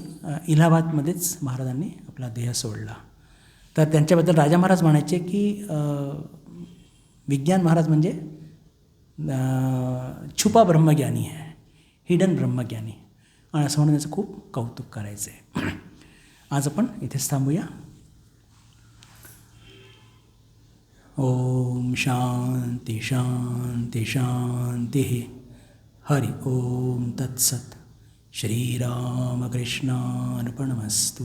इलाहाबादमध्येच महाराजांनी आपला देह सोडला. तर त्यांच्याबद्दल राजा महाराज म्हणायचे की विज्ञान महाराज म्हणजे छुपा ब्रह्मज्ञानी आहे, हिडन ब्रह्मज्ञानी, आणि असं म्हणून त्याचं खूप कौतुक करायचं आहे. आज आपण इथेच थांबूया. ओम शांती शांती शांती. हरि ओम तत्सत. श्रीरामकृष्णार्पणमस्तु.